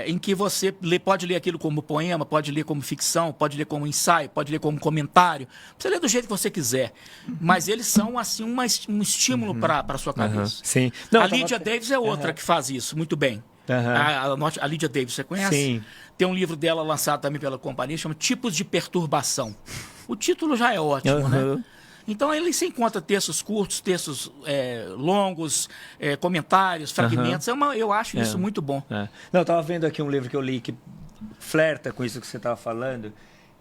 em que você pode ler aquilo como poema, pode ler como ficção, pode ler como ensaio, pode ler como comentário. Você lê do jeito que você quiser. Mas eles são assim um estímulo para a sua cabeça. Sim. A Lydia Davis é outra que faz isso muito bem. A Lydia Davis, você conhece? Sim. Tem um livro dela lançado também pela companhia, chama Tipos de Perturbação. O título já é ótimo, né? Então, ele se encontra textos curtos, textos longos, comentários, fragmentos. Eu acho isso muito bom. Não, eu estava vendo aqui um livro que eu li que flerta com isso que você estava falando,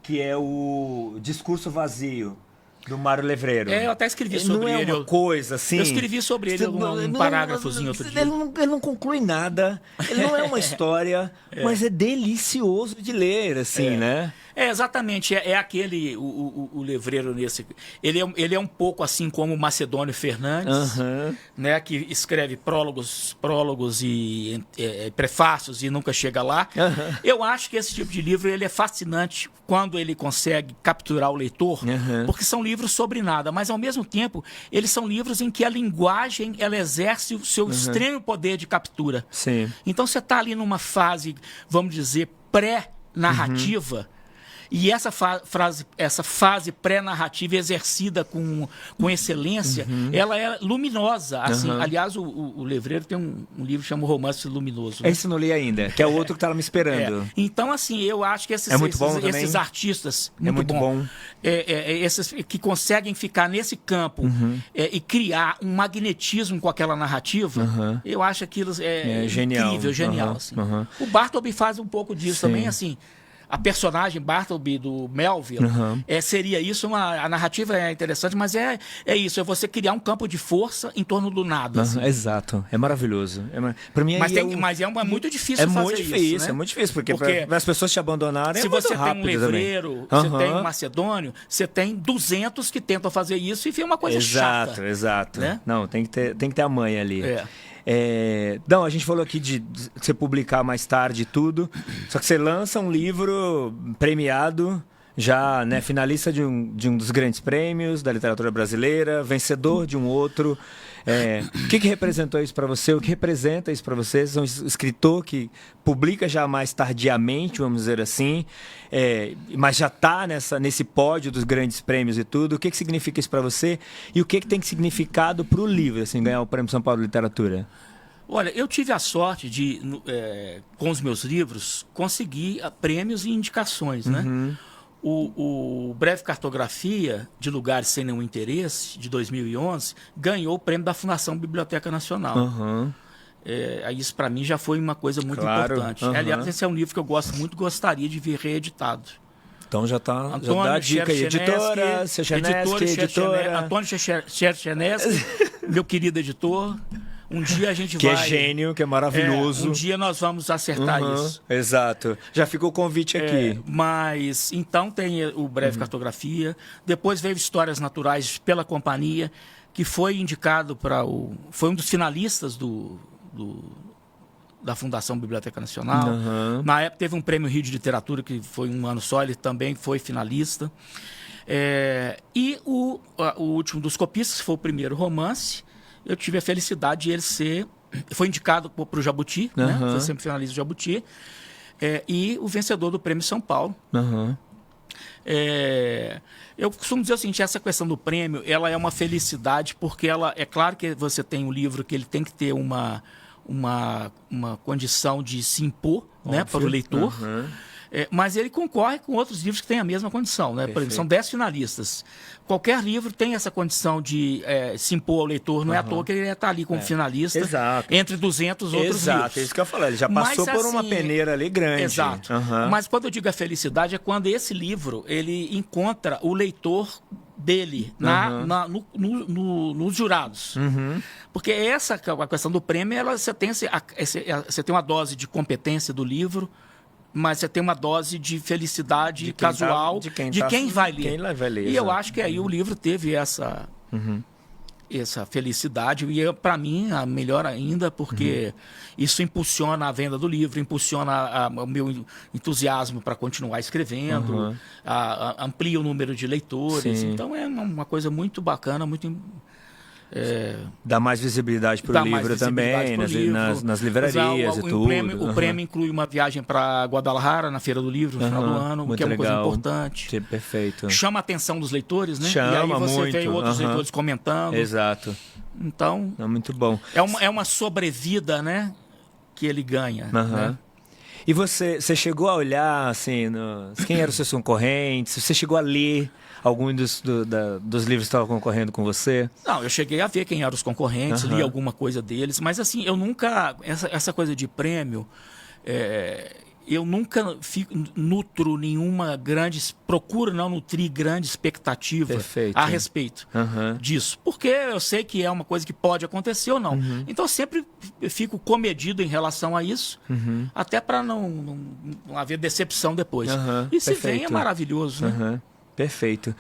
que é o Discurso Vazio, do Mário Levreiro. Eu até escrevi sobre ele. Não é uma coisa assim... Eu escrevi sobre ele um parágrafozinho outro dia. Ele não conclui nada, ele não é uma história, mas é delicioso de ler, assim, né? Exatamente. Aquele, o Levreiro nesse... Ele é um pouco assim como o Macedônio Fernandes, né, que escreve prólogos e prefácios e nunca chega lá. Eu acho que esse tipo de livro ele é fascinante quando ele consegue capturar o leitor, porque são livros sobre nada, mas ao mesmo tempo eles são livros em que a linguagem ela exerce o seu extremo poder de captura. Sim. Então você está ali numa fase, vamos dizer, pré-narrativa, e essa fase pré-narrativa exercida com excelência, ela é luminosa. Assim. Aliás, o Levreiro tem um livro que chama O Romance Luminoso. Né? Esse não li ainda, que é o outro que estava me esperando. Então, assim, eu acho que esses artistas... muito bom. Esses que conseguem ficar nesse campo e criar um magnetismo com aquela narrativa, eu acho aquilo genial. Incrível, genial. Assim. O Bartleby faz um pouco disso também, assim... A personagem Bartleby do Melville seria isso, a narrativa é interessante, mas é isso, é você criar um campo de força em torno do nada. Assim. Exato, é maravilhoso. Pra mim, mas é muito difícil fazer isso. É muito difícil, porque as pessoas te abandonarem se você tem um Levreiro, você tem um Macedônio, você tem 200 que tentam fazer isso e fica uma coisa chata. Exato. Né? Não, tem que ter a mãe ali. Não, a gente falou aqui de você publicar mais tarde tudo, só que você lança um livro premiado, já finalista de um dos grandes prêmios da literatura brasileira, vencedor de um outro. O que representou isso para você? O que representa isso para você? Você é um escritor que publica já mais tardiamente, vamos dizer assim, mas já está nesse pódio dos grandes prêmios e tudo. O que significa isso para você? E o que tem significado para o livro, assim, ganhar o Prêmio São Paulo de Literatura? Olha, eu tive a sorte de, com os meus livros, conseguir prêmios e indicações, né? O Breve Cartografia de Lugares Sem Nenhum Interesse, de 2011, ganhou o prêmio da Fundação Biblioteca Nacional. Isso, para mim, já foi uma coisa muito importante. Aliás, esse é um livro que eu gosto muito, gostaria de ver reeditado. Então já dá a dica aí. Editora. Antônio Cherchenesky, meu querido editor. Um dia a gente vai... Que é gênio, que é maravilhoso. Um dia nós vamos acertar isso. Exato. Já ficou o convite aqui. Mas, então, tem o Breve Cartografia. Depois veio Histórias Naturais pela companhia, que foi indicado para foi um dos finalistas da Fundação Biblioteca Nacional. Na época teve um Prêmio Rio de Literatura, que foi um ano só, ele também foi finalista. E o último dos copistas, foi o primeiro romance. Eu tive a felicidade de ele foi indicado para o Jabuti, né? Foi sempre finalista do Jabuti, e o vencedor do Prêmio São Paulo. Eu costumo dizer o seguinte, essa questão do prêmio, ela é uma felicidade, porque é claro que você tem um livro que ele tem que ter uma condição de se impor, né, para o leitor, mas ele concorre com outros livros que têm a mesma condição, né? Por exemplo, são 10 finalistas. Qualquer livro tem essa condição de se impor ao leitor, não é à toa que ele está ali como finalista, entre 200 outros livros. É isso que eu falei, ele já passou por uma peneira ali grande. Exato. Mas quando eu digo a felicidade, é quando esse livro ele encontra o leitor dele nos jurados. Porque a questão do prêmio, você tem uma dose de competência do livro, mas você tem uma dose de felicidade casual de quem vai ler. E eu acho que aí o livro teve essa felicidade, e para mim a melhor ainda, porque isso impulsiona a venda do livro, impulsiona o meu entusiasmo para continuar escrevendo, amplia o número de leitores. Sim. Então é uma coisa muito bacana, muito dá mais visibilidade para o livro também, nas livrarias e tudo. O prêmio inclui uma viagem para Guadalajara, na Feira do Livro, no final do ano, que é uma coisa importante. Sim, perfeito. Chama a atenção dos leitores, né? Chama, e aí você muito. vê outros leitores comentando. Exato. Então, é muito bom. É uma sobrevida, né, que ele ganha. Né? E você chegou a olhar, assim, quem eram os seus concorrentes? Você chegou a ler algum dos livros que estavam concorrendo com você? Não, eu cheguei a ver quem eram os concorrentes, li alguma coisa deles, mas assim, eu nunca... Essa coisa de prêmio, eu nunca nutro nenhuma grande... Procuro não nutrir grande expectativa a respeito disso. Porque eu sei que é uma coisa que pode acontecer ou não. Então eu sempre fico comedido em relação a isso, até para não haver decepção depois. E se vem é maravilhoso, né? Perfeito.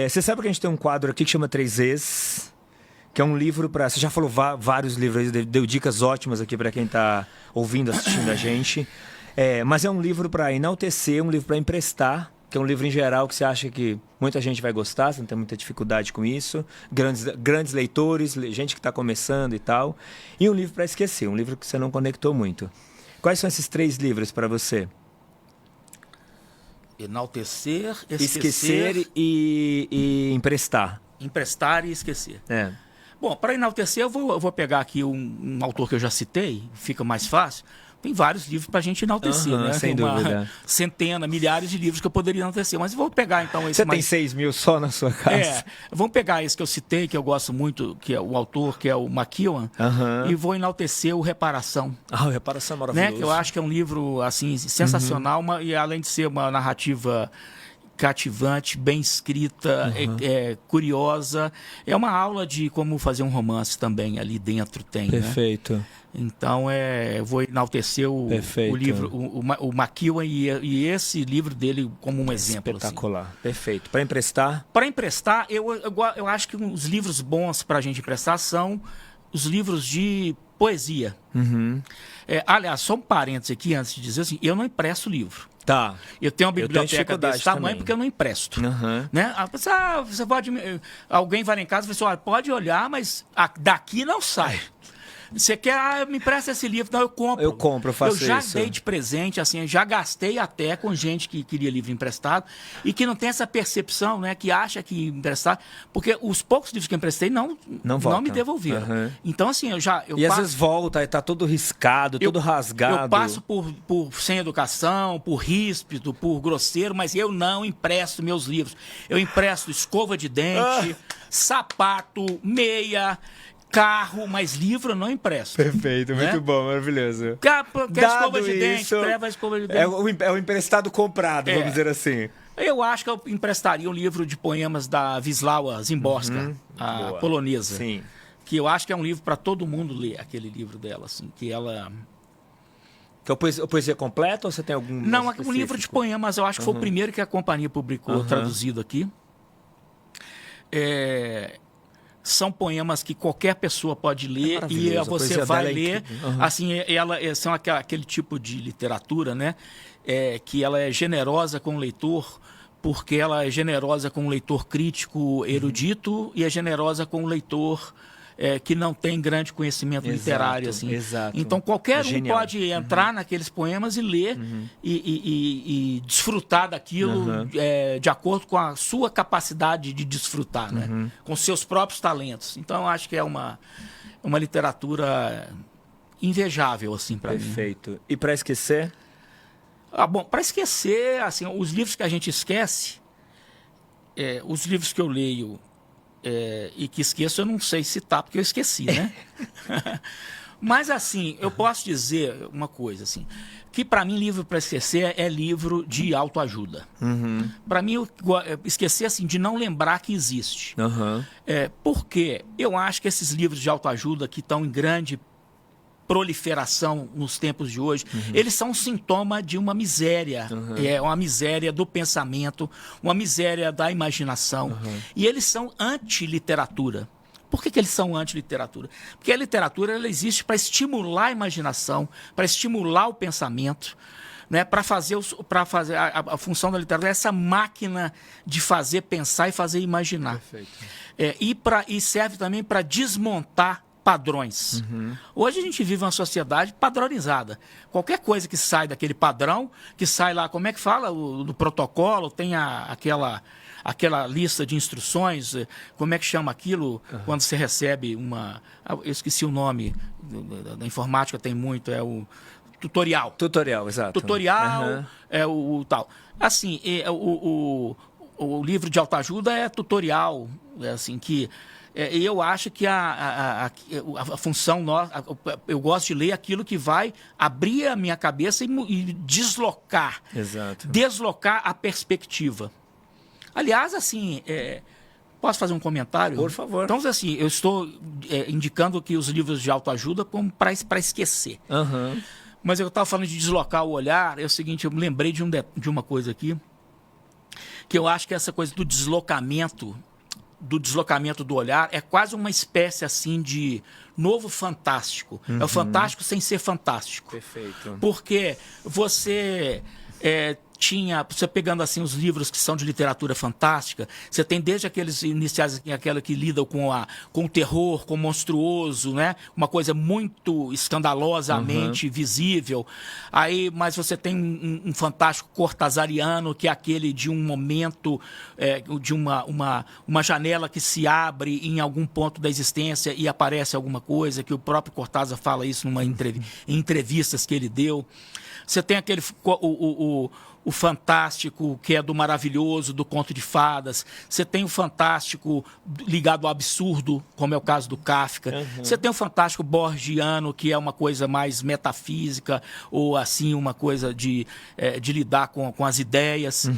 Você sabe que a gente tem um quadro aqui que chama 3Es, que é um livro para... Você já falou vários livros, deu dicas ótimas aqui para quem está ouvindo, assistindo a gente. Mas é um livro para enaltecer, um livro para emprestar, que é um livro em geral que você acha que muita gente vai gostar, você não tem muita dificuldade com isso. Grandes leitores, gente que está começando e tal. E um livro para esquecer, um livro que você não conectou muito. Quais são esses 3 livros para você? Enaltecer, esquecer e emprestar. Emprestar e esquecer. Bom, para enaltecer, eu vou pegar aqui um autor que eu já citei, fica mais fácil. Tem vários livros para a gente enaltecer, né? Sem dúvida. Centena, milhares de livros que eu poderia enaltecer. Mas eu vou pegar então esse. Você tem 6 mil só na sua casa? Vamos pegar esse que eu citei, que eu gosto muito, que é o autor, que é o McEwan, e vou enaltecer o Reparação. O Reparação é maravilhoso. Né? Que eu acho que é um livro assim, sensacional, e além de ser uma narrativa cativante, bem escrita, curiosa. É uma aula de como fazer um romance também ali dentro tem. Perfeito. Né? Então, eu vou enaltecer o livro, o McEwan e esse livro dele como um exemplo. Espetacular. Assim. Perfeito. Para emprestar? Para emprestar, eu acho que os livros bons para a gente emprestar são os livros de poesia. Aliás, só um parênteses aqui antes de dizer assim, eu não empresto livro. Tá. Eu tenho uma biblioteca desse tamanho também, porque eu não empresto. Né? Você pode, alguém vai lá em casa e fala assim, pode olhar, mas daqui não sai. Você quer, me empresta esse livro? Não, eu compro. Eu compro, eu faço isso. Eu já dei de presente, assim, já gastei até com gente que queria livro emprestado e que não tem essa percepção, né, que acha que emprestar, porque os poucos livros que eu emprestei não me devolveram. Então, assim, eu às vezes volta e tá todo riscado, todo rasgado. Eu passo por sem educação, por ríspido, por grosseiro, mas eu não empresto meus livros. Eu empresto escova de dente, sapato, meia, carro, mas livro eu não empresto. Perfeito, muito bom, maravilhoso. Quer escova de dente, leva a escova de dente. É o emprestado comprado, vamos dizer assim. Eu acho que eu emprestaria um livro de poemas da Wisława Szymborska, a polonesa. Sim. Que eu acho que é um livro para todo mundo ler, aquele livro dela, assim, que ela... Que é a poesia completa ou você tem algum Não, um livro de poemas, eu acho que foi o primeiro que a companhia publicou, traduzido aqui. São poemas que qualquer pessoa pode ler e você vai ler. Assim, são aquele tipo de literatura, né? Que ela é generosa com o leitor, porque ela é generosa com o leitor crítico erudito e é generosa com o leitor que não tem grande conhecimento literário. Assim. Exato. Então, qualquer um pode entrar naqueles poemas e ler e desfrutar daquilo de acordo com a sua capacidade de desfrutar, né? Com seus próprios talentos. Então, eu acho que é uma literatura invejável, assim, para mim. Perfeito. E para esquecer? Bom, para esquecer, assim, os livros que a gente esquece, os livros que eu leio e que esqueço, eu não sei citar, porque eu esqueci, né? Mas, assim, eu posso dizer uma coisa, assim, que para mim livro para esquecer é livro de autoajuda. Para mim, esquecer, assim, de não lembrar que existe. Porque eu acho que esses livros de autoajuda que estão em grande proliferação nos tempos de hoje, eles são um sintoma de uma miséria, uma miséria do pensamento, uma miséria da imaginação, e eles são anti-literatura, Por que eles são anti-literatura? Porque a literatura ela existe para estimular a imaginação, para estimular o pensamento, né? Para fazer a função da literatura é essa máquina de fazer pensar e fazer imaginar. E serve também para desmontar padrões. Hoje a gente vive uma sociedade padronizada. Qualquer coisa que sai daquele padrão, que sai lá, como é que fala? Do protocolo, tem aquela lista de instruções, como é que chama aquilo quando você recebe eu esqueci o nome, da informática tem muito, é o tutorial. Tutorial, exato. Tutorial, é o tal. Assim, o livro de autoajuda é tutorial, é assim que... eu acho que a função nossa, eu gosto de ler aquilo que vai abrir a minha cabeça e deslocar, deslocar a perspectiva. Aliás, assim, posso fazer um comentário? Por favor. Então, assim, eu estou indicando que os livros de autoajuda como para esquecer. Mas eu estava falando de deslocar o olhar, é o seguinte, eu me lembrei de uma coisa aqui, que eu acho que essa coisa do deslocamento do olhar é quase uma espécie assim de novo fantástico. É o fantástico sem ser fantástico. Perfeito. Porque você você pegando assim os livros que são de literatura fantástica, você tem desde aqueles iniciais, aquela que lidam com o terror, com o monstruoso, né? Uma coisa muito escandalosamente visível. Mas você tem um fantástico cortazariano, que é aquele de um momento, de uma janela que se abre em algum ponto da existência e aparece alguma coisa, que o próprio Cortázar fala isso em entrevistas que ele deu. Você tem aquele o fantástico, que é do maravilhoso, do conto de fadas. Você tem o fantástico ligado ao absurdo, como é o caso do Kafka. Você tem o fantástico borgiano, que é uma coisa mais metafísica, ou assim, uma coisa de lidar com as ideias.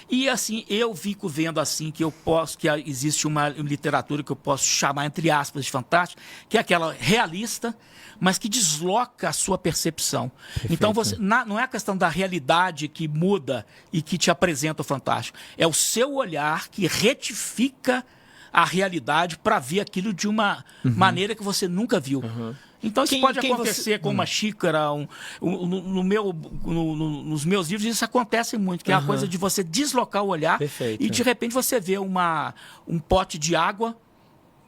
E assim, eu fico vendo assim que existe uma literatura que eu posso chamar, entre aspas, de fantástica, que é aquela realista, mas que desloca a sua percepção. Perfeito. Então, não é a questão da realidade que muda e que te apresenta o fantástico. É o seu olhar que retifica a realidade para ver aquilo de uma maneira que você nunca viu. Então, isso pode acontecer com uma xícara. Nos meus livros, isso acontece muito, que é a coisa de você deslocar o olhar. Perfeito. E, de repente, você vê um pote de água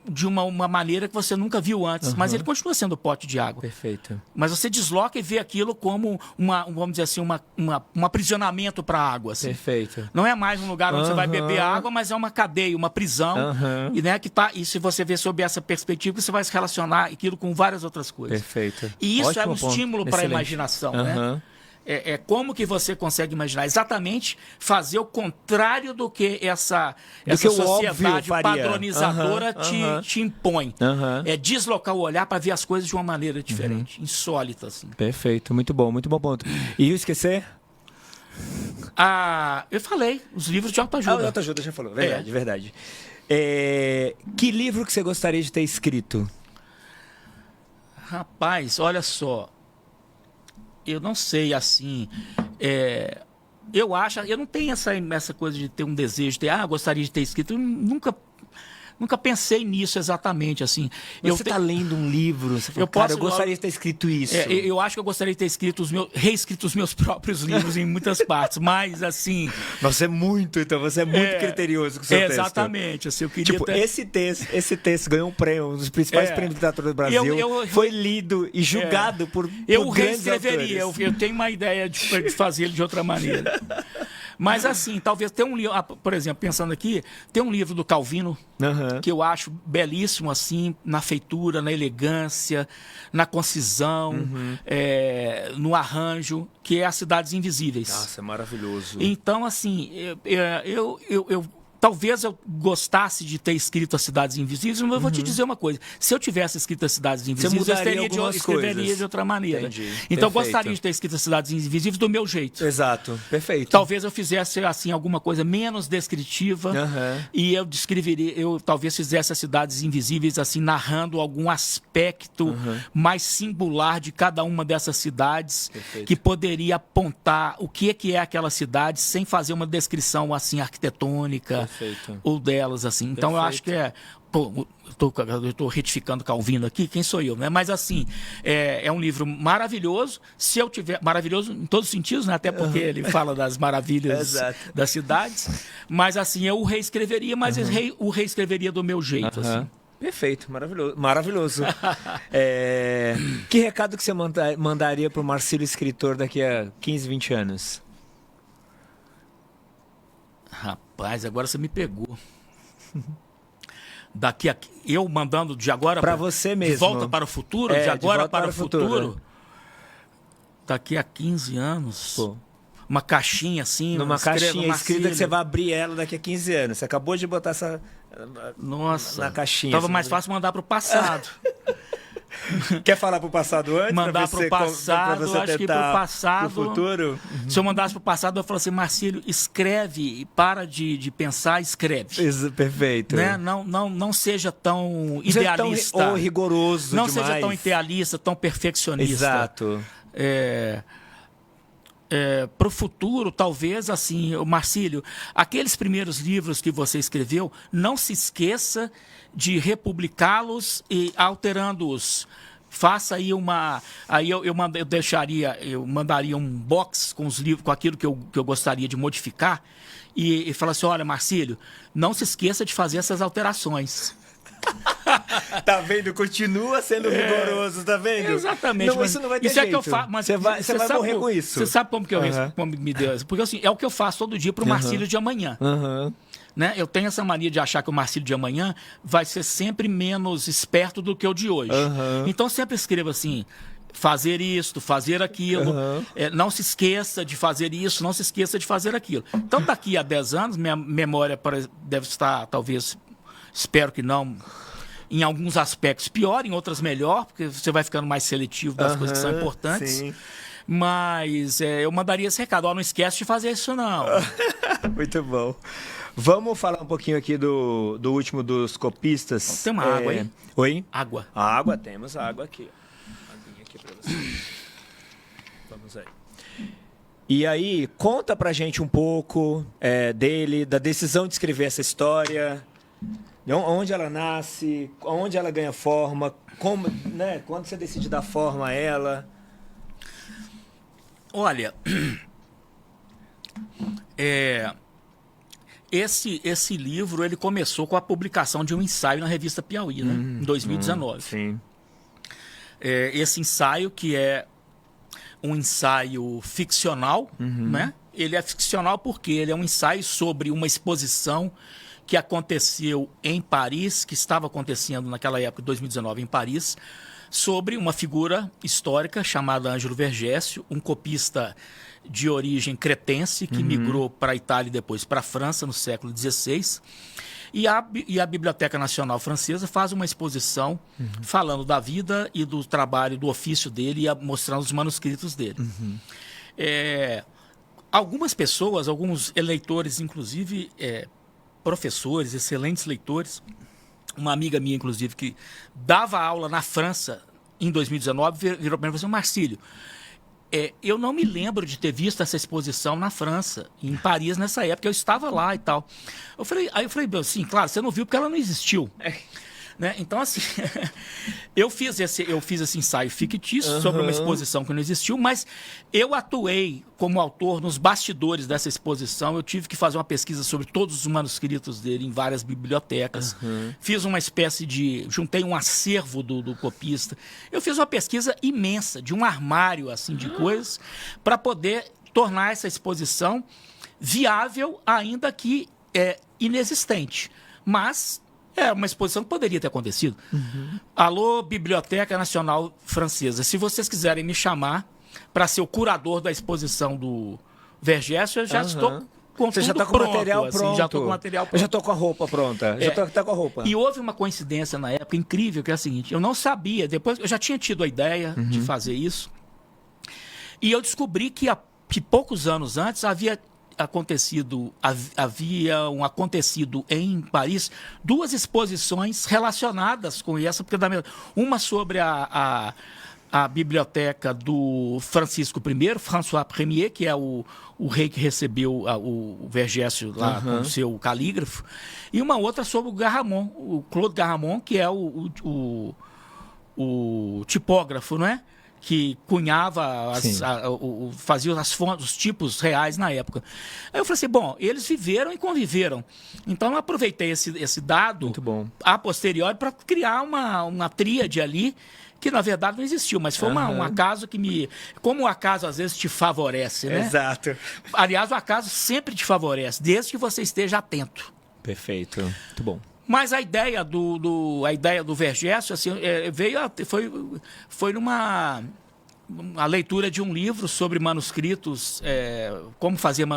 de uma maneira que você nunca viu antes, mas ele continua sendo pote de água. Perfeito. Mas você desloca e vê aquilo como vamos dizer assim, um aprisionamento para a água. Assim. Perfeito. Não é mais um lugar onde você vai beber água, mas é uma cadeia, uma prisão. E, né, e se você vê sob essa perspectiva, você vai se relacionar aquilo com várias outras coisas. Perfeito. E isso é um estímulo para a imaginação, né? É como que você consegue imaginar exatamente fazer o contrário do que essa sociedade padronizadora te impõe. É deslocar o olhar para ver as coisas de uma maneira diferente, insólita. Assim. Perfeito, muito bom ponto. E o esquecer? Eu falei, os livros de autoajuda. De autoajuda já falou, verdade. Que livro que você gostaria de ter escrito? Rapaz, olha só. Eu não sei, assim, eu não tenho essa coisa de ter um desejo de ter, gostaria de ter escrito, eu nunca pensei nisso exatamente, assim. Você está lendo um livro, você fala, eu gostaria de ter escrito isso. Eu acho que eu gostaria de ter reescrito os meus próprios livros em muitas partes, mas assim... Você é muito criterioso com o seu texto. Exatamente. Assim, eu queria esse texto ganhou um prêmio, um dos principais prêmios de literatura do Brasil, foi lido e julgado por grandes autores. Eu tenho uma ideia de fazer ele de outra maneira. Mas assim, talvez tenha um livro, por exemplo, pensando aqui, tem um livro do Calvino, que eu acho belíssimo, assim, na feitura, na elegância, na concisão, no arranjo, que é As Cidades Invisíveis. Nossa, é maravilhoso. Então, assim, talvez eu gostasse de ter escrito As Cidades Invisíveis, mas eu vou te dizer uma coisa. Se eu tivesse escrito As Cidades Invisíveis, eu escreveria de outra maneira. Entendi. Então, eu gostaria de ter escrito As Cidades Invisíveis do meu jeito. Exato. Perfeito. Talvez eu fizesse assim alguma coisa menos descritiva e eu talvez fizesse As Cidades Invisíveis assim, narrando algum aspecto mais singular de cada uma dessas cidades. Perfeito. Que poderia apontar o que é aquela cidade sem fazer uma descrição assim arquitetônica. Perfeito. ou delas, assim. Então, eu acho que Pô, eu estou retificando Calvino aqui, quem sou eu, né? Mas, assim, é um livro maravilhoso. Se eu tiver... Maravilhoso em todos os sentidos, né? Até porque ele fala das maravilhas das cidades. Mas, assim, eu o reescreveria, mas o reescreveria do meu jeito, assim. Perfeito, maravilhoso. Maravilhoso. Que recado que você mandaria para o Marcílio escritor daqui a 15, 20 anos? Rapaz, agora você me pegou. Eu mandando de agora para você mesmo. De volta para o futuro? De agora para o futuro? Daqui a 15 anos. Pô. Uma caixinha assim. Numa caixinha escrita que você vai abrir ela daqui a 15 anos. Você acabou de botar essa... Nossa. Na caixinha. Tava mais fácil mandar para o passado. Quer falar pro passado antes? Mandar pro passado, eu acho que pro passado. Pro futuro? Se eu mandasse pro passado, eu falo assim, Marcílio, escreve, para de pensar, escreve. Perfeito. Né? Não seja tão idealista. Ou rigoroso não demais. Seja tão idealista, tão perfeccionista. Exato. Para o futuro, talvez, assim, Marcílio, aqueles primeiros livros que você escreveu, não se esqueça de republicá-los e alterando-os. Faça aí uma... Aí eu mandaria um box com os livros, com aquilo que eu gostaria de modificar e falar assim, olha, Marcílio, não se esqueça de fazer essas alterações. Tá vendo? Continua sendo rigoroso, tá vendo? Exatamente. Não, isso não vai ter isso jeito. É que eu faço, mas você vai morrer com isso. Você sabe como que eu como me deu isso? Porque assim, é o que eu faço todo dia pro Marcílio de amanhã. Né? Eu tenho essa mania de achar que o Marcílio de amanhã vai ser sempre menos esperto do que o de hoje. Então sempre escrevo assim, fazer isto, fazer aquilo, não se esqueça de fazer isso, não se esqueça de fazer aquilo. Então daqui a 10 anos, minha memória deve estar, talvez, espero que não, em alguns aspectos pior, em outros melhor, porque você vai ficando mais seletivo das coisas que são importantes. Sim. Mas eu mandaria esse recado, não esquece de fazer isso não. Muito bom. Vamos falar um pouquinho aqui do último dos copistas. Tem uma água aí? Oi? Água. Água, temos água aqui. Aguinha aqui pra você. Vamos aí. E aí, conta pra gente um pouco dele, da decisão de escrever essa história, onde ela nasce, onde ela ganha forma, como, né, quando você decide dar forma a ela. Olha, esse livro ele começou com a publicação de um ensaio na revista Piauí, né, em 2019. Sim. Esse ensaio, que é um ensaio ficcional, né? Ele é ficcional porque ele é um ensaio sobre uma exposição que aconteceu em Paris, que estava acontecendo naquela época, 2019, em Paris, sobre uma figura histórica chamada Ângelo Vergésio, um copista de origem cretense que migrou para a Itália e depois para a França no século XVI. E a Biblioteca Nacional Francesa faz uma exposição falando da vida e do trabalho, do ofício dele e mostrando os manuscritos dele. Algumas pessoas, alguns eleitores, inclusive professores, excelentes leitores, uma amiga minha, inclusive, que dava aula na França em 2019, virou para mim e falou assim, Marcílio, eu não me lembro de ter visto essa exposição na França, em Paris, nessa época, eu estava lá e tal. Aí eu falei, assim, claro, você não viu porque ela não existiu. Né? Então, assim, eu fiz esse ensaio fictício sobre uma exposição que não existiu, mas eu atuei como autor nos bastidores dessa exposição. Eu tive que fazer uma pesquisa sobre todos os manuscritos dele em várias bibliotecas. Fiz uma espécie de... Juntei um acervo do copista. Eu fiz uma pesquisa imensa, de um armário assim, de coisas, para poder tornar essa exposição viável, ainda que inexistente. Mas... uma exposição que poderia ter acontecido. Alô, Biblioteca Nacional Francesa. Se vocês quiserem me chamar para ser o curador da exposição do Vergésio, eu já estou com Você tudo já está com pronto, o material assim, pronto. já estou com o material pronto. Eu já estou com a roupa pronta. Já estou até com a roupa. E houve uma coincidência na época incrível, que é a seguinte, eu não sabia, depois eu já tinha tido a ideia de fazer isso, e eu descobri que poucos anos antes havia acontecido em Paris 2 exposições relacionadas com essa, porque uma sobre a a biblioteca do Francisco I, François Premier, que é o rei que recebeu o Vergésio lá com o seu calígrafo, e uma outra sobre o Garamond, o Claude Garamond, que é o tipógrafo, não é? Que cunhava, fazia as fontes, os tipos reais na época. Aí eu falei assim, bom, eles viveram e conviveram. Então eu aproveitei esse dado a posteriori para criar uma tríade ali, que na verdade não existiu, mas foi um acaso que me... Como o acaso às vezes te favorece, né? Exato. Aliás, o acaso sempre te favorece, desde que você esteja atento. Perfeito. Muito bom. Mas a ideia do Vergésio assim, foi numa leitura de um livro sobre manuscritos, como fazer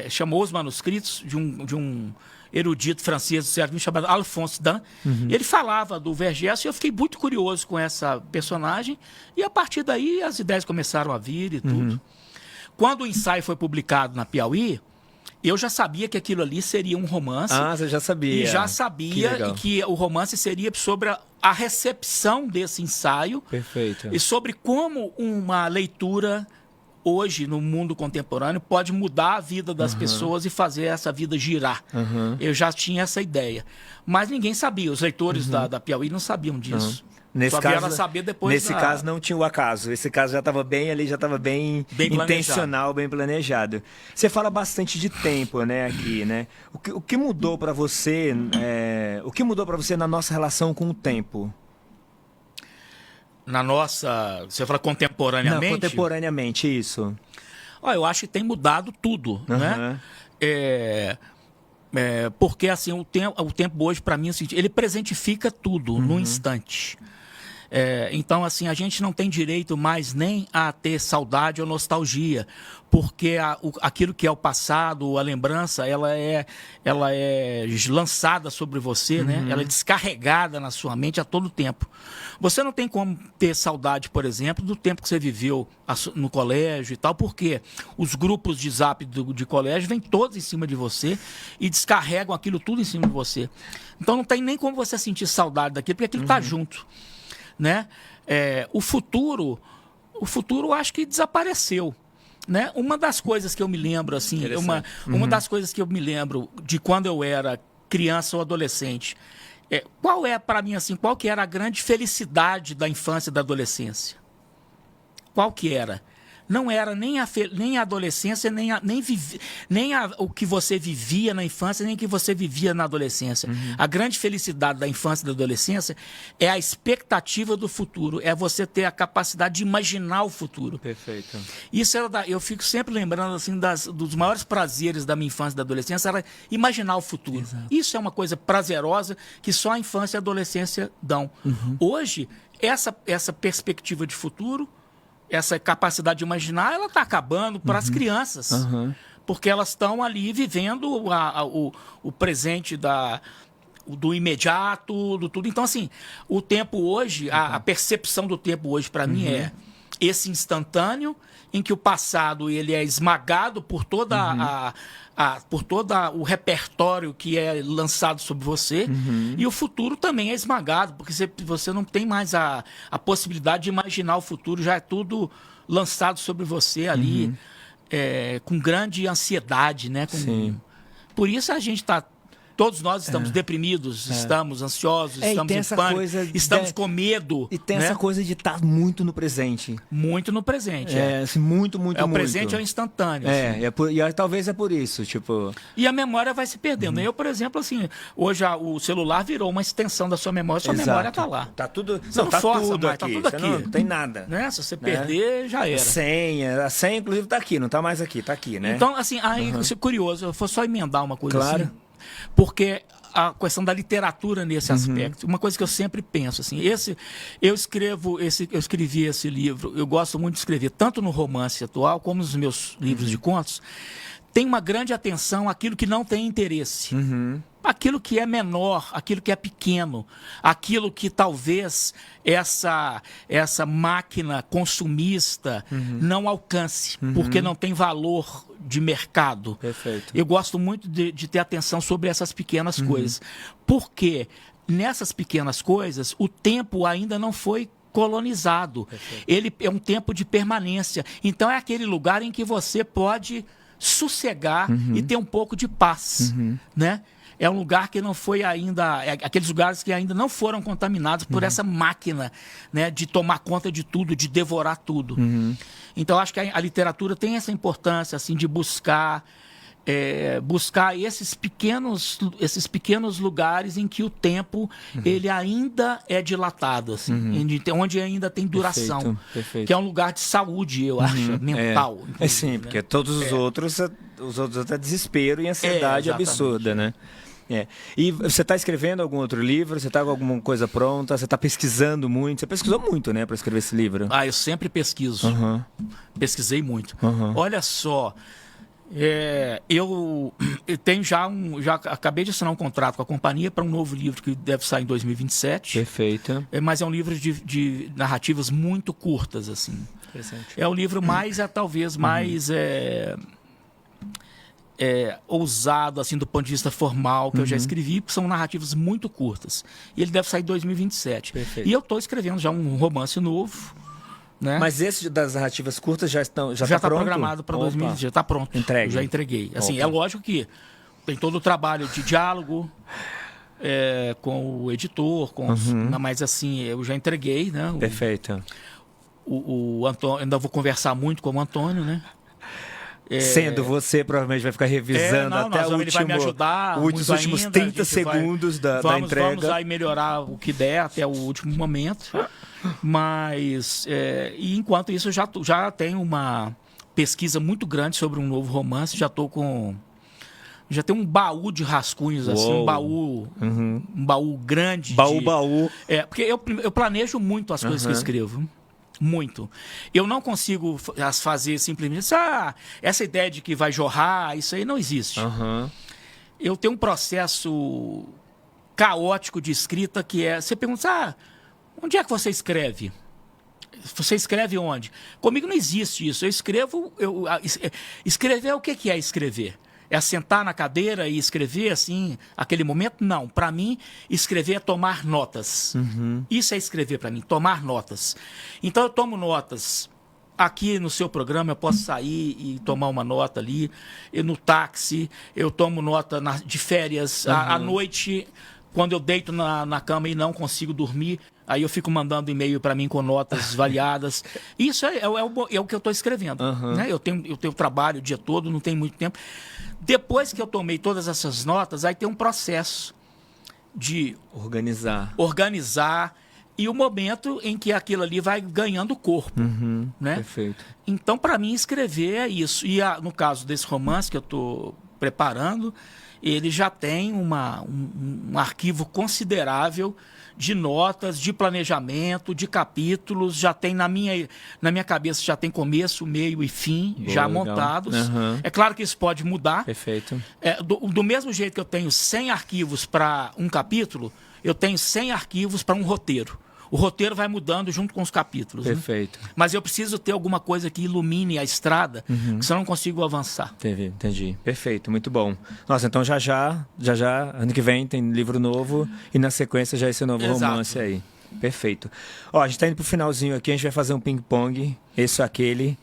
chamou os manuscritos de um erudito francês do século XX chamado Alphonse Dain. Ele falava do Vergésio e eu fiquei muito curioso com essa personagem e a partir daí as ideias começaram a vir e tudo. Quando o ensaio foi publicado na Piauí, eu já sabia que aquilo ali seria um romance. Ah, você já sabia. E já sabia que o romance seria sobre a recepção desse ensaio. Perfeito. E sobre como uma leitura, hoje, no mundo contemporâneo, pode mudar a vida das pessoas e fazer essa vida girar. Eu já tinha essa ideia. Mas ninguém sabia. Os leitores da Piauí não sabiam disso. Nesse caso, saber depois nesse caso não tinha o acaso. Esse caso já estava bem ali, já estava bem intencional, bem planejado. Você fala bastante de tempo, né, aqui, né? O que mudou para você? O que mudou para você na nossa relação com o tempo? Na nossa, você fala contemporaneamente? Não, contemporaneamente, isso. Eu acho que tem mudado tudo, né? Porque assim o tempo hoje para mim assim, ele presentifica tudo no instante. Então assim a gente não tem direito mais nem a ter saudade ou nostalgia, porque aquilo que é o passado, a lembrança, ela é lançada sobre você, né? Ela é descarregada na sua mente a todo tempo. Você não tem como ter saudade, por exemplo, do tempo que você viveu no colégio e tal, porque os grupos de zap de colégio vêm todos em cima de você e descarregam aquilo tudo em cima de você. Então não tem nem como você sentir saudade daquilo, porque aquilo está junto, né? O futuro eu acho que desapareceu, né? Uma das coisas que eu me lembro assim, uma das coisas que eu me lembro de quando eu era criança ou adolescente, qual é para mim assim, qual que era a grande felicidade da infância e da adolescência? Qual que era? Não era nem a adolescência, o que você vivia na infância, nem o que você vivia na adolescência. A grande felicidade da infância e da adolescência é a expectativa do futuro, é você ter a capacidade de imaginar o futuro. Perfeito. Isso eu fico sempre lembrando assim, dos maiores prazeres da minha infância e da adolescência, era imaginar o futuro. Exato. Isso é uma coisa prazerosa que só a infância e a adolescência dão. Hoje, essa perspectiva de futuro, essa capacidade de imaginar, ela está acabando para as crianças. Porque elas estão ali vivendo o presente do imediato, do tudo. Então, assim, o tempo hoje, a percepção do tempo hoje para mim é esse instantâneo em que o passado ele é esmagado por toda por todo o repertório que é lançado sobre você, e o futuro também é esmagado, porque você não tem mais a possibilidade de imaginar o futuro, já é tudo lançado sobre você ali, com grande ansiedade, né? Por isso a gente está... Todos nós estamos deprimidos, estamos ansiosos, estamos em pânico, estamos com medo. E tem essa coisa de estar muito no presente. Muito no presente. Assim, muito. O presente é o instantâneo. E talvez é por isso, tipo... E a memória vai se perdendo. Eu, por exemplo, assim, hoje o celular virou uma extensão da sua memória, sua memória está lá. Tá tudo... Você não tá força tudo mais, aqui. Tá tudo aqui. Não tem nada. Né? Se você perder, já era. A senha, inclusive, tá aqui, não tá mais aqui, tá aqui, né? Então, assim, isso é curioso, eu vou só emendar uma coisa assim. Porque a questão da literatura nesse aspecto, uma coisa que eu sempre penso, assim, eu escrevi esse livro, eu gosto muito de escrever, tanto no romance atual, como nos meus livros de contos, tem uma grande atenção àquilo que não tem interesse. Aquilo que é menor, aquilo que é pequeno, aquilo que talvez essa máquina consumista não alcance, porque não tem valor de mercado. Perfeito. Eu gosto muito de ter atenção sobre essas pequenas coisas, porque nessas pequenas coisas o tempo ainda não foi colonizado. Ele é um tempo de permanência. Então é aquele lugar em que você pode sossegar e ter um pouco de paz, né? É um lugar que não foi ainda... aqueles lugares que ainda não foram contaminados por essa máquina, né, de tomar conta de tudo, de devorar tudo. Então, acho que a literatura tem essa importância assim, de buscar esses pequenos lugares em que o tempo ele ainda é dilatado, assim, onde ainda tem duração. Perfeito. Que é um lugar de saúde, eu acho, mental. Sim, porque né? todos os outros é desespero e ansiedade absurda, né? E você está escrevendo algum outro livro? Você está com alguma coisa pronta? Você está pesquisando muito? Você pesquisou muito, né, para escrever esse livro? Eu sempre pesquiso. Pesquisei muito. Olha só, eu tenho já acabei de assinar um contrato com a companhia para um novo livro que deve sair em 2027. Perfeito. Mas é um livro de narrativas muito curtas, assim. Interessante. É o livro talvez mais ousado, assim, do ponto de vista formal, que eu já escrevi, porque são narrativas muito curtas. E ele deve sair em 2027. Perfeito. E eu estou escrevendo já um romance novo, né? Mas esse das narrativas curtas já está programado para 2020, já está pronto. Entregue. Já entreguei. Assim, é lógico que tem todo o trabalho de diálogo com o editor, mas assim, eu já entreguei, né? Perfeito. O Antônio, ainda vou conversar muito com o Antônio, né? Sendo você, provavelmente vai ficar revisando até ele vai me ajudar os últimos 30 segundos da entrega. Vamos aí melhorar o que der até o último momento. Mas, e enquanto isso, eu já tenho uma pesquisa muito grande sobre um novo romance. Já tenho um baú de rascunhos, assim, um baú grande. Baú. Porque eu planejo muito as coisas que eu escrevo. Muito. Eu não consigo fazer simplesmente essa ideia de que vai jorrar, isso aí não existe. Eu tenho um processo caótico de escrita que você pergunta, onde é que você escreve? Você escreve onde? Comigo não existe isso. Eu escrevo... escrever, o que é escrever? É sentar na cadeira e escrever, assim, aquele momento? Não. Para mim, escrever é tomar notas. Isso é escrever para mim, tomar notas. Então, eu tomo notas. Aqui no seu programa, eu posso sair e tomar uma nota ali. No táxi, eu tomo nota de férias. À noite, quando eu deito na cama e não consigo dormir, aí eu fico mandando e-mail para mim com notas variadas. Isso é o que eu estou escrevendo. Né? Eu tenho trabalho o dia todo, não tenho muito tempo. Depois que eu tomei todas essas notas, aí tem um processo de organizar e o momento em que aquilo ali vai ganhando corpo. Né? Perfeito. Então, para mim, escrever é isso. E no caso desse romance que eu estou preparando, ele já tem um arquivo considerável de notas, de planejamento, de capítulos, já tem na minha cabeça, já tem começo, meio e fim já montados. É claro que isso pode mudar. Perfeito. Do mesmo jeito que eu tenho 100 arquivos para um capítulo, eu tenho 100 arquivos para um roteiro. O roteiro vai mudando junto com os capítulos. Perfeito. Né? Mas eu preciso ter alguma coisa que ilumine a estrada, porque senão eu não consigo avançar. Entendi. Perfeito, muito bom. Nossa, então já, ano que vem tem livro novo e na sequência já esse novo romance aí. Perfeito. A gente está indo pro finalzinho aqui, a gente vai fazer um ping-pong, esse ou aquele.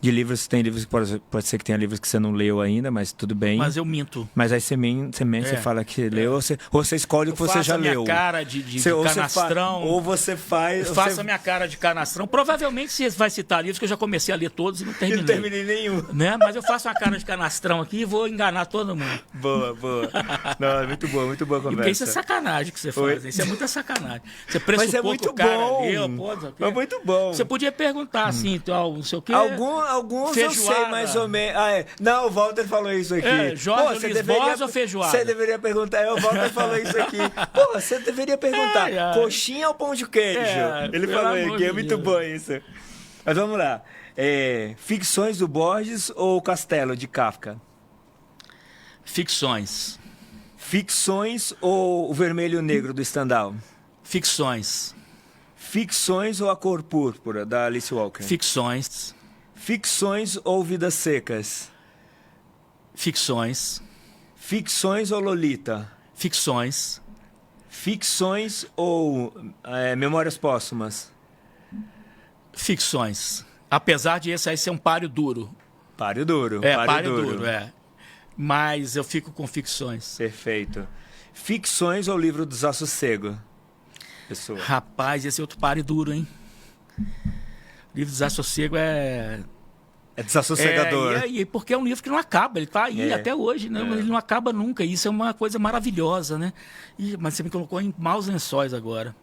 De livros, tem livros que pode ser que tenha livros que você não leu ainda, mas tudo bem. Mas eu minto. Mas aí você mente, você fala que leu, ou você escolhe o que você já leu. Eu faço a minha cara de canastrão. Ou você faz... Eu faço a minha cara de canastrão. Provavelmente você vai citar livros que eu já comecei a ler todos e não terminei. Não terminei nenhum. Né? Mas eu faço uma cara de canastrão aqui e vou enganar todo mundo. Boa. Não, muito boa a conversa. Porque isso é sacanagem que você faz. Isso é muita sacanagem. Você pressupor mas é muito que o cara bom. leu, é muito bom. Você podia perguntar assim, então, não sei o quê. Alguns feijoada. Eu sei mais ou menos. Não, o Walter falou isso aqui. Jorge Luiz ou feijoada? Você deveria perguntar. O Walter falou isso aqui. Você deveria perguntar. Coxinha ou pão de queijo? Ele falou aqui. É muito bom isso. Mas vamos lá. Ficções do Borges ou Castelo de Kafka? Ficções. Ficções ou O Vermelho e o Negro do Stendhal? Ficções. Ficções ou A Cor Púrpura da Alice Walker? Ficções. Ficções ou Vidas Secas? Ficções. Ficções ou Lolita? Ficções. Ficções ou Memórias Póstumas? Ficções. Apesar de esse aí ser um páreo duro. Páreo duro. Páreo duro, é. Mas eu fico com ficções. Perfeito. Ficções ou livro do Desassossego? Pessoa. Rapaz, esse é outro páreo duro, hein? Livro do Desassossego é desassossegador. Porque é um livro que não acaba, ele está aí até hoje, né? Ele não acaba nunca. Isso é uma coisa maravilhosa, né? Mas você me colocou em maus lençóis agora.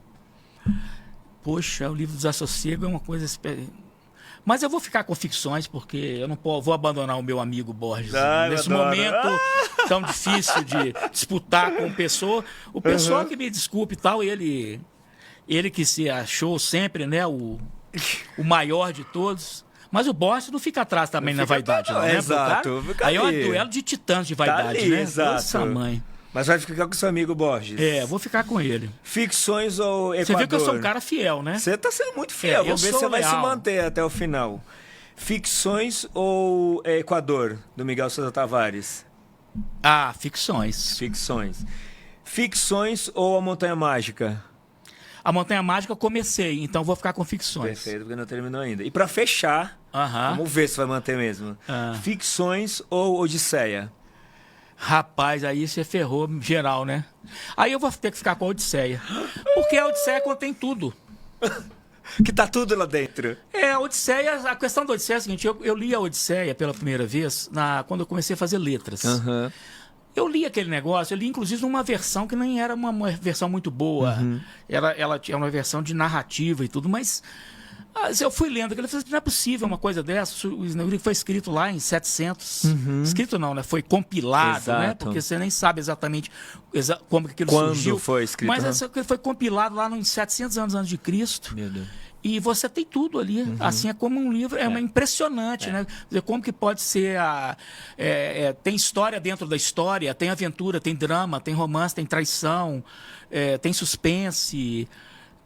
Poxa, o livro do Desassossego é uma coisa... Mas eu vou ficar com ficções, porque eu não vou abandonar o meu amigo Borges. Nesse momento tão difícil de disputar com o Pessoa. O Pessoa que me desculpe e tal, ele que se achou sempre, né, o maior de todos. Mas o Borges não fica atrás também na vaidade, não, né? Exato. Aí é um duelo de titãs de vaidade, ali, né? Exato. Nossa mãe. Mas vai ficar com seu amigo Borges. Vou ficar com ele. Ficções ou Equador? Você viu que eu sou um cara fiel, né? Você está sendo muito fiel. Vamos ver se você vai se manter até o final. Ficções ou Equador, do Miguel Sousa Tavares? Ficções. Ficções. Ficções ou A Montanha Mágica? A Montanha Mágica eu comecei, então vou ficar com ficções. Perfeito, porque não terminou ainda. E para fechar, vamos ver se vai manter mesmo. Ficções ou Odisseia? Rapaz, aí você ferrou geral, né? Aí eu vou ter que ficar com a Odisseia. Porque a Odisseia contém tudo. Que tá tudo lá dentro. A Odisseia, a questão da Odisseia é a seguinte, eu li a Odisseia pela primeira vez quando eu comecei a fazer letras. Eu li aquele negócio, eu li inclusive numa versão que nem era uma versão muito boa. Ela tinha uma versão de narrativa e tudo, mas eu fui lendo aquilo e falei, não é possível uma coisa dessa. O livro foi escrito lá em 700. Escrito não, né? Foi compilado, né? Porque você nem sabe exatamente como que aquilo surgiu. Quando foi escrito. Mas foi compilado lá em 700 anos antes de Cristo. Meu Deus. E você tem tudo ali. Assim é como um livro, impressionante, né? Como que pode ser tem história dentro da história, tem aventura, tem drama, tem romance, tem traição, tem suspense.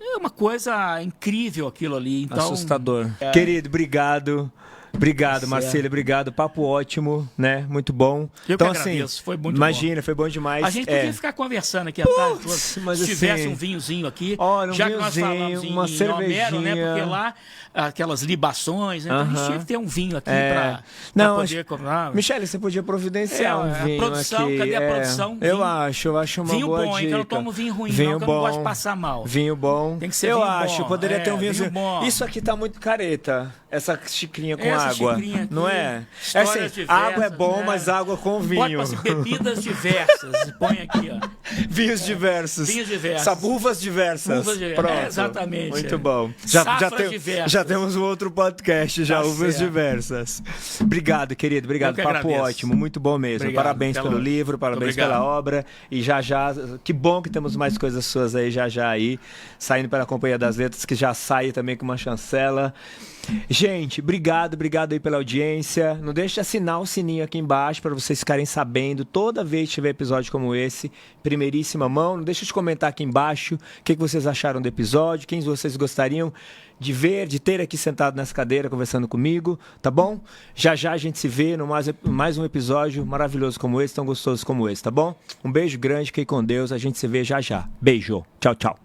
É uma coisa incrível aquilo ali. Então, assustador. Querido, obrigado. Obrigado, Marcelo, obrigado. Papo ótimo, né? Muito bom. Eu então, que agradeço, foi muito imagina, bom. Foi bom demais. A gente podia ficar conversando aqui atrás. Se tivesse um vinhozinho aqui, já que nós falamos uma cervejinha, Homero, né? Porque lá, aquelas libações, né? Então a gente tinha que ter um vinho aqui para poder comprar. Michele, você podia providenciar um vinho produção, aqui. Cadê a produção? Eu acho uma vinho boa bom, dica. Então eu não tomo vinho ruim, não, que eu não gosto de passar mal. Vinho bom. Tem que ser vinho bom. Eu acho, poderia ter um vinho bom. Isso aqui tá muito careta, essa xicrinha com água. Não é? Diversas, água é bom, mas água com vinho. Pode passar bebidas diversas. Põe aqui, ó. Vinhos diversos. Vinhos diversos. Uvas diversas. Uvas diversas. Pronto. Exatamente. Muito bom. Já temos um outro podcast, Uvas diversas. Obrigado, querido. Obrigado. Papo agradeço. Ótimo. Muito bom mesmo. Obrigado. Parabéns pelo livro, parabéns pela obra. E já, que bom que temos mais coisas suas aí, já aí, saindo pela Companhia das Letras, que já sai também com uma chancela. Gente, obrigado aí pela audiência. Não deixe de assinar o sininho aqui embaixo para vocês ficarem sabendo toda vez que tiver episódio como esse, primeiríssima mão. Não deixe de comentar aqui embaixo o que vocês acharam do episódio, quem vocês gostariam de ver, de ter aqui sentado nessa cadeira conversando comigo, tá bom? Já a gente se vê no mais um episódio maravilhoso como esse, tão gostoso como esse, tá bom? Um beijo grande, fiquem com Deus, a gente se vê já. Beijo, tchau.